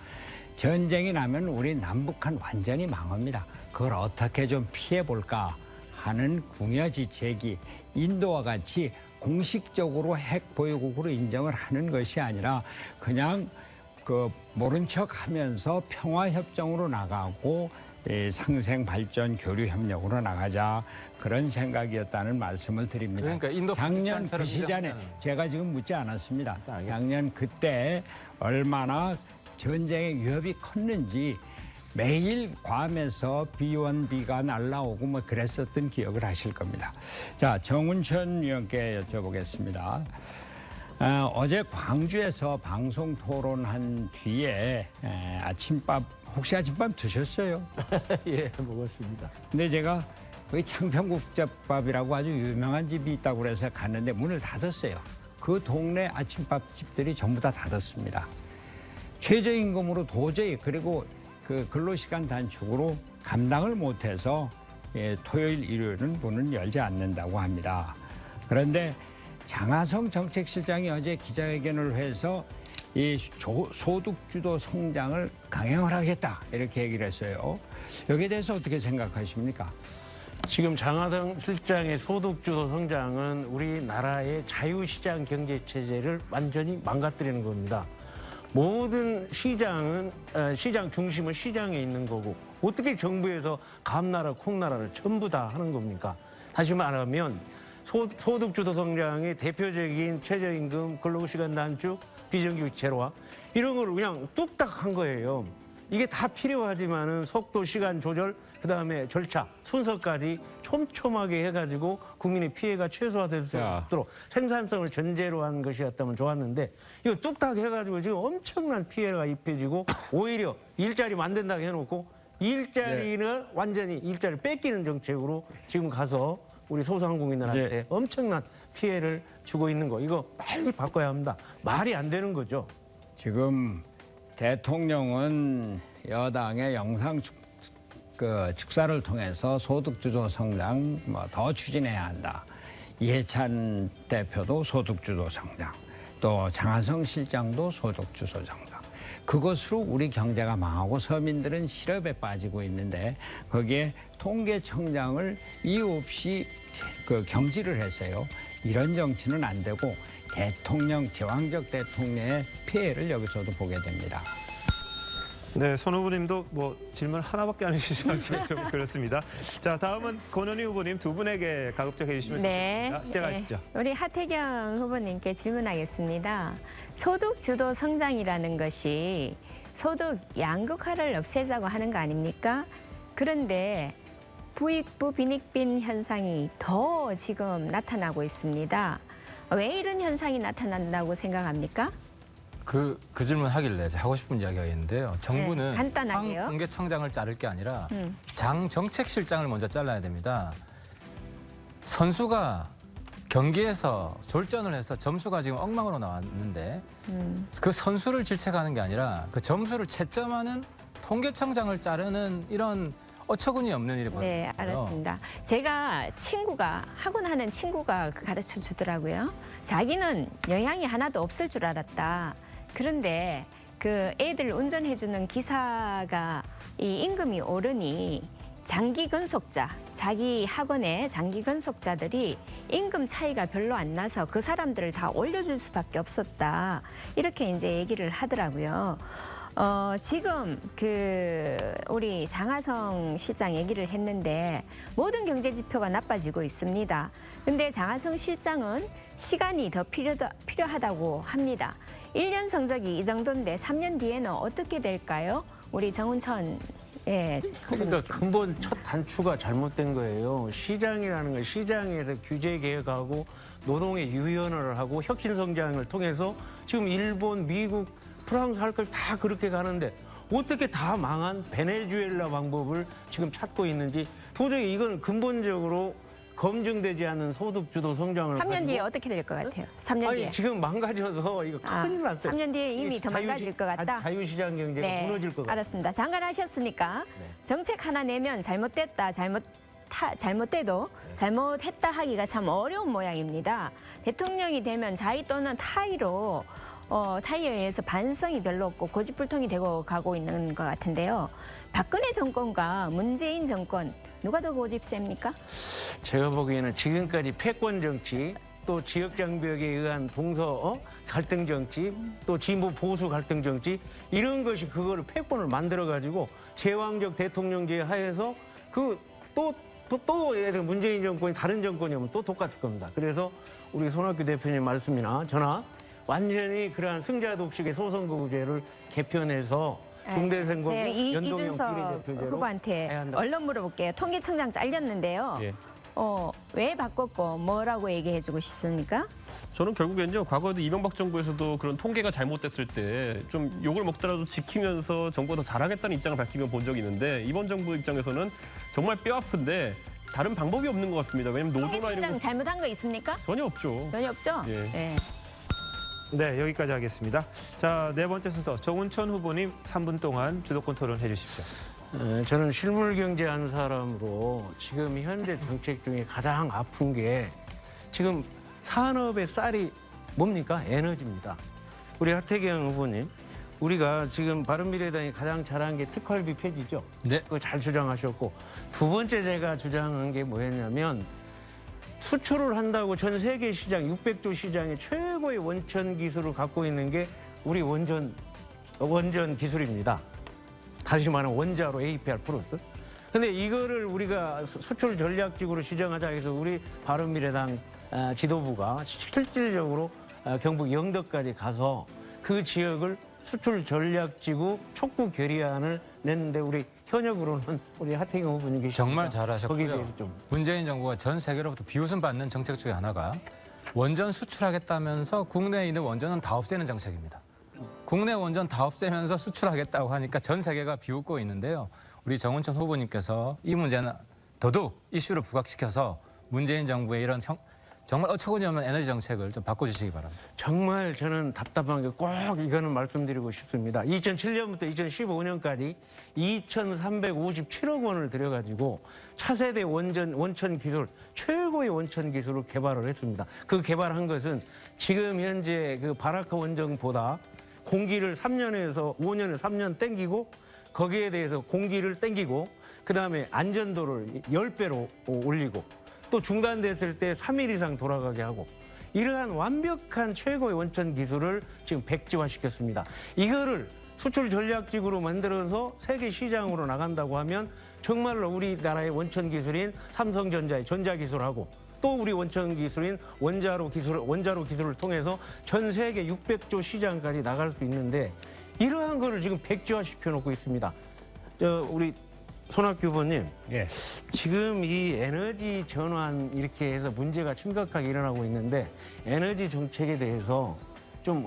전쟁이 나면 우리 남북한 완전히 망합니다. 그걸 어떻게 좀 피해볼까 하는 궁여지책이 인도와 같이 공식적으로 핵 보유국으로 인정을 하는 것이 아니라 그냥 그 모른 척하면서 평화협정으로 나가고 상생 발전 교류 협력으로 나가자 그런 생각이었다는 말씀을 드립니다. 그러니까 인도 작년 그 파키스탄처럼 시절에 인정하잖아요. 제가 지금 묻지 않았습니다. 작년 그때 얼마나 전쟁의 위협이 컸는지 매일 괌에서 B1B가 날라오고 뭐 그랬었던 기억을 하실 겁니다. 자, 정운천 위원께 여쭤보겠습니다. 어제 광주에서 방송 토론한 뒤에 아침밥 혹시 아침밥 드셨어요? 예, 먹었습니다. 근데 제가 거기 창평국밥이라고 아주 유명한 집이 있다고 그래서 갔는데 문을 닫았어요. 그 동네 아침밥집들이 전부 다 닫았습니다. 최저임금으로 도저히 그리고 그 근로시간 단축으로 감당을 못해서 토요일, 일요일은 문을 열지 않는다고 합니다. 그런데 장하성 정책실장이 어제 기자회견을 해서 이 소득주도 성장을 강행을 하겠다 이렇게 얘기를 했어요. 여기에 대해서 어떻게 생각하십니까? 지금 장하성 실장의 소득주도 성장은 우리나라의 자유시장 경제 체제를 완전히 망가뜨리는 겁니다. 모든 시장은 시장 중심은 시장에 있는 거고 어떻게 정부에서 감나라 콩나라를 전부 다 하는 겁니까? 다시 말하면 소득주도 성장의 대표적인 최저임금, 근로시간 단축, 비정규직 제로화 이런 걸 그냥 뚝딱 한 거예요. 이게 다 필요하지만은 속도, 시간 조절, 그다음에 절차, 순서까지 촘촘하게 해가지고 국민의 피해가 최소화될 수 있도록 생산성을 전제로 한 것이었다면 좋았는데 이거 뚝딱 해가지고 지금 엄청난 피해가 입혀지고 오히려 일자리 만든다고 해놓고 일자리는 완전히 일자리를 뺏기는 정책으로 지금 가서 우리 소상공인들한테 엄청난 피해를 주고 있는 거 이거 빨리 바꿔야 합니다. 말이 안 되는 거죠. 지금 대통령은 여당의 영상 축사를 통해서 소득주도 성장 더 추진해야 한다. 이해찬 대표도 소득주도 성장, 또 장하성 실장도 소득주도 성장. 그것으로 우리 경제가 망하고 서민들은 실업에 빠지고 있는데 거기에 통계청장을 이유 없이 경질을 했어요. 이런 정치는 안 되고 대통령, 제왕적 대통령의 피해를 여기서도 보게 됩니다. 네, 손 후보님도 뭐 질문 하나밖에 안 해주셔서 좀 그렇습니다. 자, 다음은 권은희 후보님 두 분에게 가급적 해주시면 좋겠습니다. 시작하시죠. 네. 우리 하태경 후보님께 질문하겠습니다. 소득 주도 성장이라는 것이 소득 양극화를 없애자고 하는 거 아닙니까? 그런데 부익부 빈익빈 현상이 더 지금 나타나고 있습니다. 왜 이런 현상이 나타난다고 생각합니까? 그 질문 하길래 제가 하고 싶은 이야기가 있는데요. 정부는 네, 간단하게요. 장 통계청장을 자를 게 아니라 음. 장 정책실장을 먼저 잘라야 됩니다. 선수가 경기에서 졸전을 해서 점수가 지금 엉망으로 나왔는데 그 선수를 질책하는 게 아니라 그 점수를 채점하는 통계청장을 자르는 이런 어처구니 없는 일이 벌어졌어요. 네, 알았습니다. 제가 학원 하는 친구가 가르쳐 주더라고요. 자기는 영향이 하나도 없을 줄 알았다. 그런데 그 애들 운전해주는 기사가 이 임금이 오르니 장기 근속자, 자기 학원의 장기 근속자들이 임금 차이가 별로 안 나서 그 사람들을 다 올려줄 수밖에 없었다. 이렇게 이제 얘기를 하더라고요. 지금 우리 장하성 실장 얘기를 했는데 모든 경제 지표가 나빠지고 있습니다. 근데 장하성 실장은 시간이 더 필요하다고 합니다. 1년 성적이 이 정도인데 3년 뒤에는 어떻게 될까요? 우리 정운천 그러니까 근본 첫 단추가 잘못된 거예요. 시장이라는 건 시장에서 규제 개혁하고 노동의 유연화를 하고 혁신 성장을 통해서 지금 일본, 미국, 프랑스 할 걸 다 그렇게 가는데 어떻게 다 망한 베네수엘라 방법을 지금 찾고 있는지 도저히 이건 근본적으로 검증되지 않은 소득주도 성장을 3년 뒤에 어떻게 될 것 같아요? 3년 뒤에. 지금 망가져서 이거 큰일 났어요. 3년 뒤에 이미 더 망가질 것 같다? 자유시장 경제가 무너질 것 같아요. 알았습니다. 장관 하셨으니까 정책 하나 내면 잘못됐다, 잘못돼도 잘못했다 하기가 참 어려운 모양입니다. 대통령이 되면 자의 또는 타의로 타의에 의해서 반성이 별로 없고 고집불통이 되고 가고 있는 것 같은데요. 박근혜 정권과 문재인 정권 누가 더 고집셉니까? 제가 보기에는 지금까지 패권 정치, 또 지역 장벽에 의한 갈등 정치, 또 진보 보수 갈등 정치 이런 것이 그거를 패권을 만들어 가지고 제왕적 대통령제 하에서 또 예를 들어 문재인 정권이 다른 정권이 오면 또 똑같을 겁니다. 그래서 우리 손학규 대표님 말씀이나 저나 완전히 그러한 승자 독식의 소선거구제를 개편해서 중대선거구 연동형 이준석 비례대표제로 후보한테 해야 한다. 얼른 물어볼게요. 통계청장 잘렸는데요. 예. 왜 바꿨고 뭐라고 얘기해주고 싶습니까? 저는 결국엔요, 과거에도 이명박 정부에서도 그런 통계가 잘못됐을 때 좀 욕을 먹더라도 지키면서 정부가 더 잘하겠다는 입장을 밝히며 본 적이 있는데 이번 정부 입장에서는 정말 뼈 아픈데 다른 방법이 없는 것 같습니다. 왜냐면 노조나 이런 통계청장 거 잘못한 거 있습니까? 전혀 없죠. 전혀 없죠? 예. 네. 네, 여기까지 하겠습니다. 자, 네 번째 순서 정운천 후보님 3분 동안 주도권 토론해 주십시오. 저는 실물 경제한 사람으로 지금 현재 정책 중에 가장 아픈 게 지금 산업의 쌀이 뭡니까? 에너지입니다. 우리 하태경 후보님, 우리가 지금 바른미래당이 가장 잘한 게 특활비 폐지죠. 네. 그거 잘 주장하셨고 두 번째 제가 주장한 게 뭐였냐면 수출을 한다고 전 세계 시장 600조 시장의 최고의 원천 기술을 갖고 있는 게 우리 원전 기술입니다. 다시 말하면 원자로 APR 플러스. 근데 이거를 우리가 수출 전략지구로 지정하자 해서 우리 바른미래당 지도부가 실질적으로 경북 영덕까지 가서 그 지역을 수출 전략지구 촉구 결의안을 냈는데 우리 현역으로는 우리 하태경 후보님 계시죠. 정말 거기에 잘하셨고요. 대해서 좀. 문재인 정부가 전 세계로부터 비웃음 받는 정책 중에 하나가 원전 수출하겠다면서 국내에 있는 원전은 다 없애는 정책입니다. 국내 원전 다 없애면서 수출하겠다고 하니까 전 세계가 비웃고 있는데요. 우리 정운천 후보님께서 이 문제는 더더욱 이슈를 부각시켜서 문재인 정부의 이런 정말 어처구니 없는 에너지 정책을 좀 바꿔주시기 바랍니다. 정말 저는 답답한 게 꼭 이거는 말씀드리고 싶습니다. 2007년부터 2015년까지 2,357억 원을 들여가지고 차세대 원천 기술, 최고의 원천 기술을 개발을 했습니다. 그 개발한 것은 지금 현재 그 바라카 원전보다 공기를 3년에서 5년에 3년 땡기고 거기에 대해서 공기를 땡기고 그다음에 안전도를 10배로 올리고 또 중단됐을 때 3일 이상 돌아가게 하고 이러한 완벽한 최고의 원천 기술을 지금 백지화시켰습니다. 이거를 수출 전략지구로 만들어서 세계 시장으로 나간다고 하면 정말로 우리나라의 원천 기술인 삼성전자의 전자기술하고 또 우리 원천 기술인 원자로 기술을 통해서 전 세계 600조 시장까지 나갈 수 있는데 이러한 거를 지금 백지화시켜 놓고 있습니다. 우리 손학규 후보님, 예. 지금 이 에너지 전환 이렇게 해서 문제가 심각하게 일어나고 있는데 에너지 정책에 대해서 좀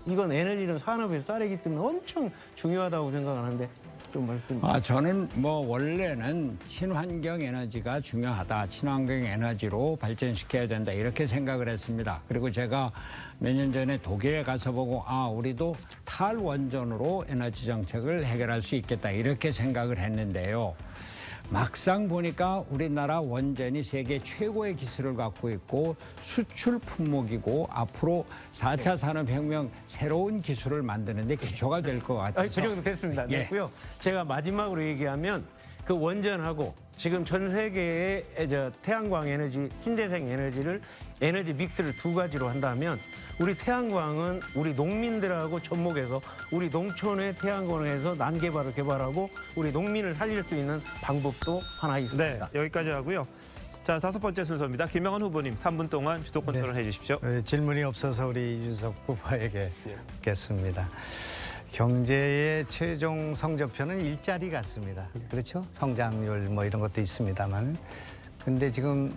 이건 에너지는 산업의 쌀이기 때문에 엄청 중요하다고 생각하는데 좀 말씀. 저는 원래는 친환경 에너지가 중요하다. 친환경 에너지로 발전시켜야 된다. 이렇게 생각을 했습니다. 그리고 제가 몇 년 전에 독일에 가서 보고 우리도 탈원전으로 에너지 정책을 해결할 수 있겠다. 이렇게 생각을 했는데요. 막상 보니까 우리나라 원전이 세계 최고의 기술을 갖고 있고 수출 품목이고 앞으로 4차 산업혁명 새로운 기술을 만드는데 기초가 될 것 같아서. 그 정도 됐습니다. 예. 됐고요. 제가 마지막으로 얘기하면 그 원전하고 지금 전 세계의 태양광 에너지, 신재생 에너지 믹스를 두 가지로 한다면 우리 태양광은 우리 농민들하고 접목해서 우리 농촌의 태양광에서 난개발을 개발하고 우리 농민을 살릴 수 있는 방법도 하나 네, 있습니다. 여기까지 하고요. 자, 5번째 순서입니다. 김영환 후보님 3분 동안 주도권 네. 토론해 주십시오. 질문이 없어서 우리 이준석 후보에게 묻겠습니다. 경제의 최종 성적표는 일자리 같습니다. 그렇죠? 성장률 뭐 이런 것도 있습니다만. 근데 지금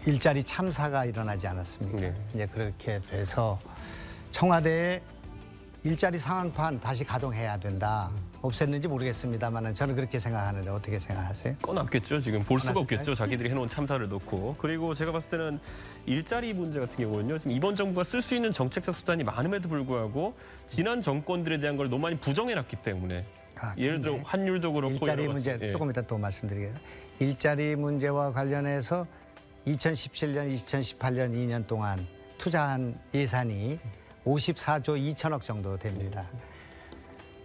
일자리 참사가 일어나지 않았습니까? 네. 이제 그렇게 돼서 청와대에 일자리 상황판 다시 가동해야 된다. 없앴는지 모르겠습니다만 저는 그렇게 생각하는데 어떻게 생각하세요? 꺼놨겠죠. 지금 볼 수가 꺼놨을까요? 없겠죠. 자기들이 해놓은 참사를 놓고. 그리고 제가 봤을 때는 일자리 문제 같은 경우는요. 지금 이번 정부가 쓸 수 있는 정책적 수단이 많음에도 불구하고 지난 정권들에 대한 걸 너무 많이 부정해놨기 때문에 예를 들어 근데 환율도 그렇고 일자리 여러 문제 가지, 예. 조금 이따 또 말씀드리겠습니다. 일자리 문제와 관련해서 2017년, 2018년 2년 동안 투자한 예산이 54조 2천억 정도 됩니다.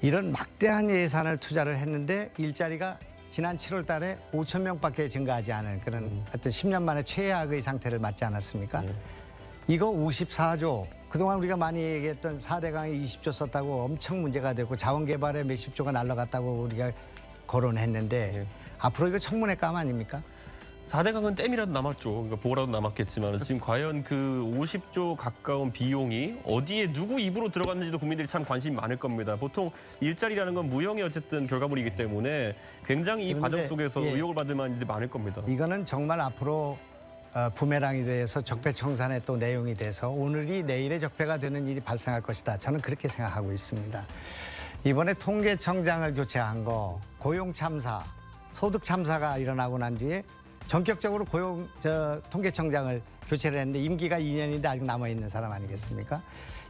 이런 막대한 예산을 투자를 했는데 일자리가 지난 7월 달에 5천 명밖에 증가하지 않은 그런 하여튼 10년 만에 최악의 상태를 맞지 않았습니까? 이거 54조, 그동안 우리가 많이 얘기했던 4대강에 20조 썼다고 엄청 문제가 됐고 자원 개발에 몇십 조가 날라갔다고 우리가 거론했는데 앞으로 이거 청문회감 아닙니까? 4대강은 댐이라도 남았죠. 그러니까 보라도 남았겠지만 지금 과연 그 50조 가까운 비용이 어디에 누구 입으로 들어갔는지도 국민들이 참 관심이 많을 겁니다. 보통 일자리라는 건 무형의 어쨌든 결과물이기 때문에 굉장히 이 과정 그런데, 속에서 예. 의혹을 받을 만한 일이 많을 겁니다. 이거는 정말 앞으로 부메랑이 돼서 적폐청산의 또 내용이 돼서 오늘이 내일의 적폐가 되는 일이 발생할 것이다. 저는 그렇게 생각하고 있습니다. 이번에 통계청장을 교체한 거, 고용참사, 소득참사가 일어나고 난 뒤에 전격적으로 통계청장을 교체를 했는데 임기가 2년인데 아직 남아있는 사람 아니겠습니까?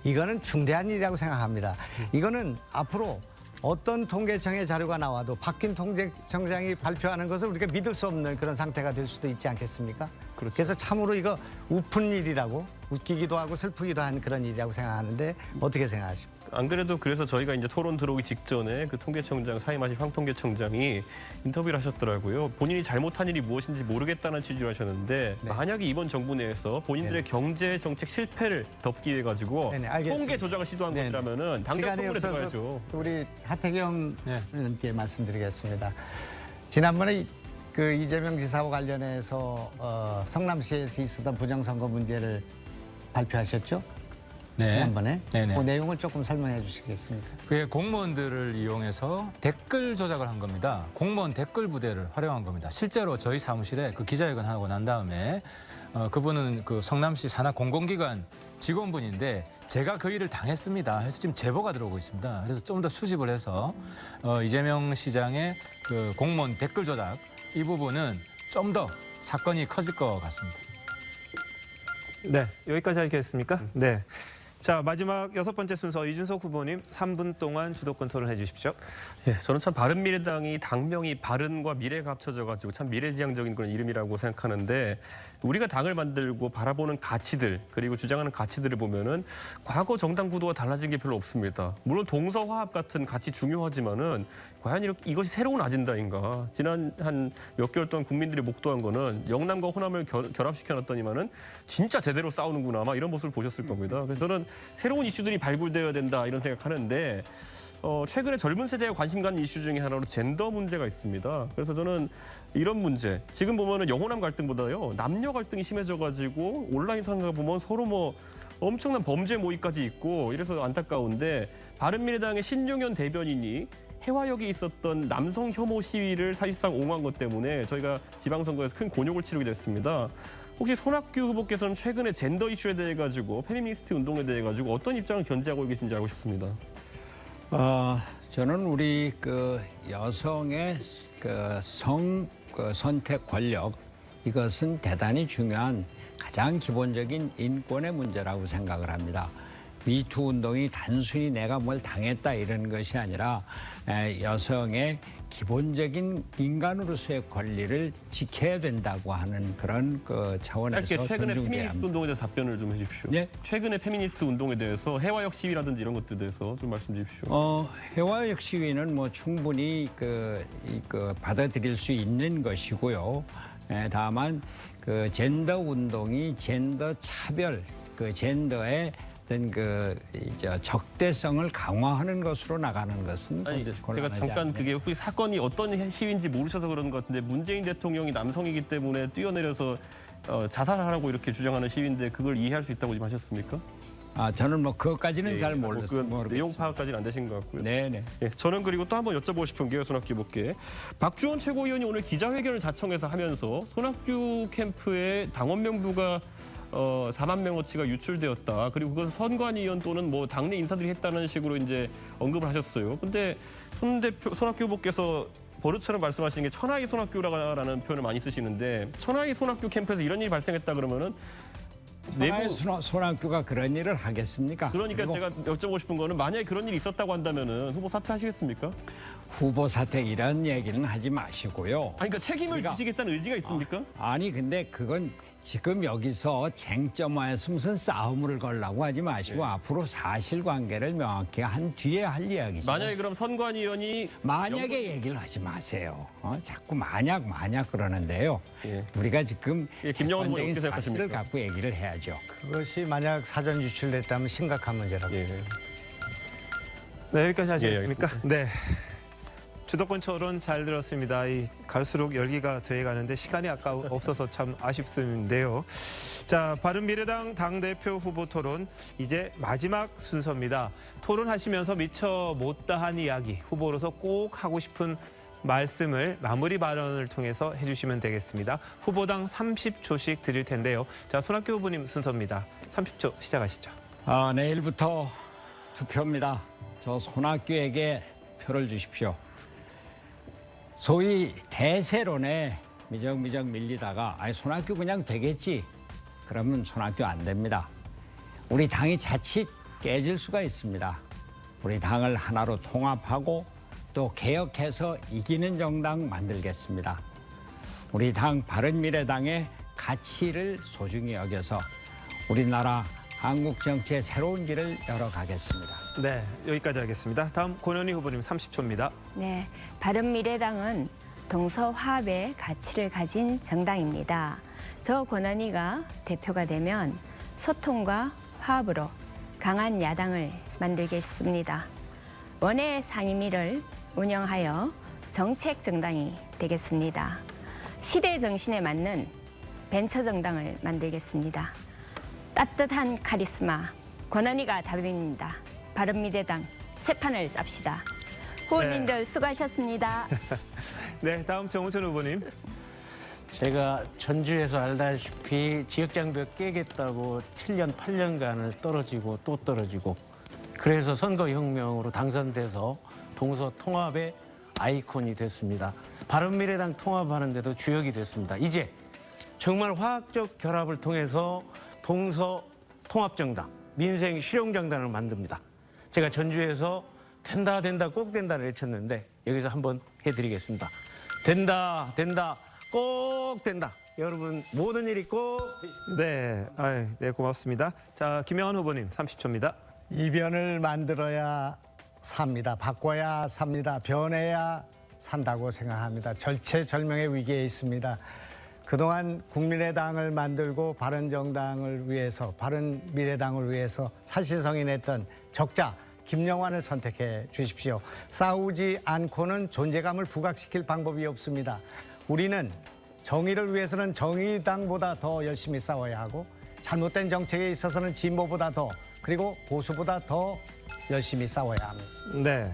이거는 중대한 일이라고 생각합니다. 이거는 앞으로 어떤 통계청의 자료가 나와도 바뀐 통계청장이 발표하는 것을 우리가 믿을 수 없는 그런 상태가 될 수도 있지 않겠습니까? 그렇죠. 그래서 참으로 이거 우픈 일이라고 웃기기도 하고 슬프기도 한 그런 일이라고 생각하는데 어떻게 생각하십니까? 안 그래도 그래서 저희가 이제 토론 들어오기 직전에 그 통계청장 사임하신 황 통계청장이 인터뷰를 하셨더라고요. 본인이 잘못한 일이 무엇인지 모르겠다는 취지로 하셨는데 네. 만약에 이번 정부 내에서 본인들의 경제 정책 실패를 덮기 위해 가지고 네네, 알겠습니다. 통계 조작을 시도한 네네. 것이라면은 당장 시간이 청문회 없어서 들어가야죠. 우리 하태경 네. 의원께 말씀드리겠습니다. 지난번에 그 이재명 지사와 관련해서 성남시에서 있었던 부정선거 문제를 발표하셨죠? 지난번에 네네. 그 내용을 조금 설명해 주시겠습니까? 그게 공무원들을 이용해서 댓글 조작을 한 겁니다. 공무원 댓글 부대를 활용한 겁니다. 실제로 저희 사무실에 그 기자회견 하고 난 다음에 그분은 그 성남시 산하 공공기관 직원분인데 제가 그 일을 당했습니다. 해서 지금 제보가 들어오고 있습니다. 그래서 좀 더 수집을 해서 이재명 시장의 그 공무원 댓글 조작 이 부분은 좀 더 사건이 커질 것 같습니다. 네, 여기까지 하겠습니까? 네. 자, 마지막 6번째 순서 이준석 후보님 3분 동안 주도권 토론해 주십시오. 예, 저는 참 바른미래당이 당명이 바른과 미래가 합쳐져가지고 참 미래지향적인 그런 이름이라고 생각하는데 우리가 당을 만들고 바라보는 가치들 그리고 주장하는 가치들을 보면은 과거 정당 구도가 달라진 게 별로 없습니다. 물론 동서화합 같은 가치 중요하지만은 과연 이것이 새로운 아젠다인가? 지난 한 몇 개월 동안 국민들이 목도한 거는 영남과 호남을 결합시켜놨더니만은 진짜 제대로 싸우는구나 아마 이런 모습을 보셨을 겁니다. 그래서 저는 새로운 이슈들이 발굴되어야 된다 이런 생각하는데 최근에 젊은 세대에 관심 갖는 이슈 중에 하나로 젠더 문제가 있습니다. 그래서 저는 이런 문제 지금 보면은 영호남 갈등보다요 남녀 갈등이 심해져가지고 온라인 상가 보면 서로 뭐 엄청난 범죄 모의까지 있고 이래서 안타까운데 바른미래당의 신용현 대변인이 해화역에 있었던 남성 혐오 시위를 사실상 옹호한 것 때문에 저희가 지방선거에서 큰 곤욕을 치르게 됐습니다. 혹시 손학규 후보께서는 최근에 젠더 이슈에 대해 가지고 페미니스트 운동에 대해 가지고 어떤 입장을 견지하고 계신지 알고 싶습니다. 저는 우리 그 여성의 그 선택 권력 이것은 대단히 중요한 가장 기본적인 인권의 문제라고 생각을 합니다. 미투 운동이 단순히 내가 뭘 당했다 이런 것이 아니라 여성의 기본적인 인간으로서의 권리를 지켜야 된다고 하는 그런 그 차원에서 짧게 최근에 존중돼야 페미니스트 합니다. 운동에 대해서 답변을 좀 해주십시오. 네? 최근에 페미니스트 운동에 대해서 해화역 시위라든지 이런 것들에 대해서 좀 말씀 주십시오. 해화역 시위는 뭐 충분히 받아들일 수 있는 것이고요. 다만 그 젠더 운동이 젠더 차별, 그 젠더의 어떤 적대성을 강화하는 것으로 나가는 것은 아니, 곤란하지 제가 잠깐 않습니다. 그게 혹시 사건이 어떤 시위인지 모르셔서 그러는 것 같은데 문재인 대통령이 남성이기 때문에 뛰어내려서 자살하라고 이렇게 주장하는 시위인데 그걸 이해할 수 있다고 지금 하셨습니까? 저는 뭐 그것까지는 잘 뭐 모르겠습니다. 그 내용 파악까지는 안 되신 것 같고요. 네네. 예, 저는 그리고 또 한번 여쭤보고 싶은 게 손학규 후보께 박주원 최고위원이 오늘 기자회견을 자청해서 하면서 손학규 캠프의 당원 명부가 4만 명어치가 유출되었다. 그리고 그것은 선관위원 또는 뭐 당내 인사들이 했다는 식으로 이제 언급을 하셨어요. 근데 손학규 후보께서 버릇처럼 말씀하시는 게 천하의 손학규라는 표현을 많이 쓰시는데 천하의 손학규 캠프에서 이런 일이 발생했다 그러면은 내부 손학규가 그런 일을 하겠습니까? 그러니까 그리고 제가 여쭤보고 싶은 거는 만약에 그런 일이 있었다고 한다면은 후보 사퇴하시겠습니까? 후보 사퇴 이런 얘기는 하지 마시고요. 아니 그러니까 책임을 지시겠다는 의지가 있습니까? 아니 근데 그건 지금 여기서 쟁점화해서 무슨 싸움을 걸라고 하지 마시고 앞으로 사실관계를 명확히 한 뒤에 할 이야기죠. 만약에 그럼 선관위원이 만약에 얘기를 하지 마세요. 자꾸 만약 그러는데요. 예. 우리가 지금 예, 김영원 후보님 객관적인 어떻게 사실을 생각하십니까? 갖고 얘기를 해야죠. 그것이 만약 사전 유출됐다면 심각한 문제라고. 예. 네, 여기까지 예, 하시겠습니까? 알겠습니다. 네. 주도권 토론 잘 들었습니다. 갈수록 열기가 돼가는데 시간이 아까 없어서 참 아쉽습니다요. 자, 바른미래당 당대표 후보 토론 이제 마지막 순서입니다. 토론하시면서 미처 못다한 이야기, 후보로서 꼭 하고 싶은 말씀을 마무리 발언을 통해서 해주시면 되겠습니다. 후보당 30초씩 드릴 텐데요. 자, 손학규 후보님 순서입니다. 30초 시작하시죠. 내일부터 투표입니다. 저 손학규에게 표를 주십시오. 소위 대세론에 미적미적 밀리다가 손학규 그냥 되겠지. 그러면 손학규 안 됩니다. 우리 당이 자칫 깨질 수가 있습니다. 우리 당을 하나로 통합하고 또 개혁해서 이기는 정당 만들겠습니다. 우리 당 바른미래당의 가치를 소중히 여겨서 우리나라 한국 정치의 새로운 길을 열어가겠습니다. 네, 여기까지 하겠습니다. 다음 권은희 후보님 30초입니다. 네, 바른미래당은 동서화합의 가치를 가진 정당입니다. 저 권한희가 대표가 되면 소통과 화합으로 강한 야당을 만들겠습니다. 원외 상임위를 운영하여 정책 정당이 되겠습니다. 시대 정신에 맞는 벤처 정당을 만들겠습니다. 따뜻한 카리스마, 권한희가 답입니다. 바른미래당 새 판을 짭시다. 후보님들 수고하셨습니다. 네, 다음 정우천 후보님. 제가 전주에서 알다시피 지역장벽 깨겠다고 7년, 8년간을 떨어지고 또 떨어지고 그래서 선거혁명으로 당선돼서 동서통합의 아이콘이 됐습니다. 바른미래당 통합하는 데도 주역이 됐습니다. 이제 정말 화학적 결합을 통해서 동서통합정당, 민생실용정당을 만듭니다. 제가 전주에서 된다, 꼭 된다를 외쳤는데 여기서 한번 해드리겠습니다. 된다, 꼭 된다. 여러분 모든 일이 꼭 네, 네, 고맙습니다. 자, 김영환 후보님 30초입니다. 이변을 만들어야 삽니다. 바꿔야 삽니다. 변해야 산다고 생각합니다. 절체절명의 위기에 있습니다. 그동안 국민의당을 만들고 바른정당을 위해서, 바른미래당을 위해서 사실성이 냈던 적자 김영환을 선택해 주십시오. 싸우지 않고는 존재감을 부각시킬 방법이 없습니다. 우리는 정의를 위해서는 정의당보다 더 열심히 싸워야 하고 잘못된 정책에 있어서는 진보보다 더, 그리고 보수보다 더 열심히 싸워야 합니다. 네,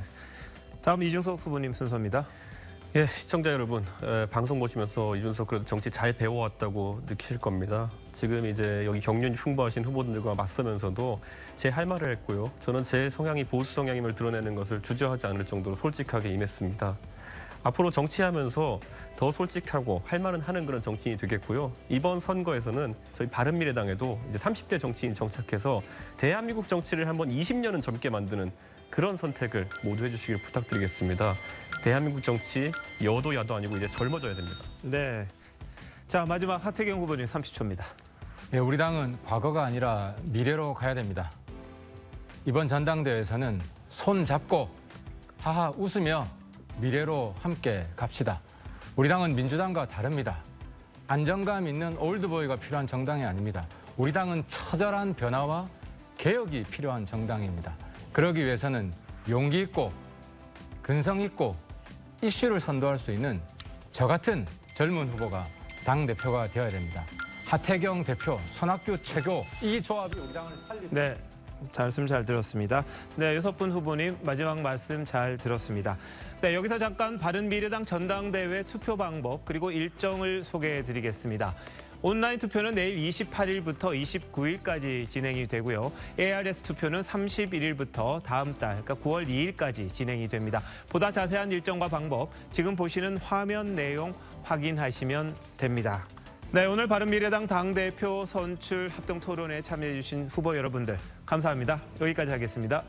다음 이준석 후보님 순서입니다. 예, 시청자 여러분, 방송 보시면서 이준석 그래도 정치 잘 배워왔다고 느끼실 겁니다. 지금 이제 여기 경륜 흉보하신 후보들과 맞서면서도 제 할 말을 했고요. 저는 제 성향이 보수 성향임을 드러내는 것을 주저하지 않을 정도로 솔직하게 임했습니다. 앞으로 정치하면서 더 솔직하고 할 말은 하는 그런 정치인이 되겠고요. 이번 선거에서는 저희 바른미래당에도 이제 30대 정치인 정착해서 대한민국 정치를 한번 20년은 젊게 만드는 그런 선택을 모두 해주시길 부탁드리겠습니다. 대한민국 정치 여도 야도 아니고 이제 젊어져야 됩니다. 네, 자, 마지막 하태경 후보님 30초입니다. 예, 우리 당은 과거가 아니라 미래로 가야 됩니다. 이번 전당대회에서는 손 잡고 하하 웃으며 미래로 함께 갑시다. 우리 당은 민주당과 다릅니다. 안정감 있는 올드보이가 필요한 정당이 아닙니다. 우리 당은 처절한 변화와 개혁이 필요한 정당입니다. 그러기 위해서는 용기 있고 근성 있고 이슈를 선도할 수 있는 저 같은 젊은 후보가 당대표가 되어야 됩니다. 하태경 대표, 손학규 최고, 이 조합이 우리 당을 살립니다. 네, 말씀 잘 들었습니다. 네, 6분 후보님 마지막 말씀 잘 들었습니다. 네, 여기서 잠깐 바른미래당 전당대회 투표 방법 그리고 일정을 소개해드리겠습니다. 온라인 투표는 내일 28일부터 29일까지 진행이 되고요. ARS 투표는 31일부터 다음 달, 그러니까 9월 2일까지 진행이 됩니다. 보다 자세한 일정과 방법 지금 보시는 화면 내용 확인하시면 됩니다. 네, 오늘 바른미래당 당대표 선출 합동 토론에 참여해 주신 후보 여러분들 감사합니다. 여기까지 하겠습니다.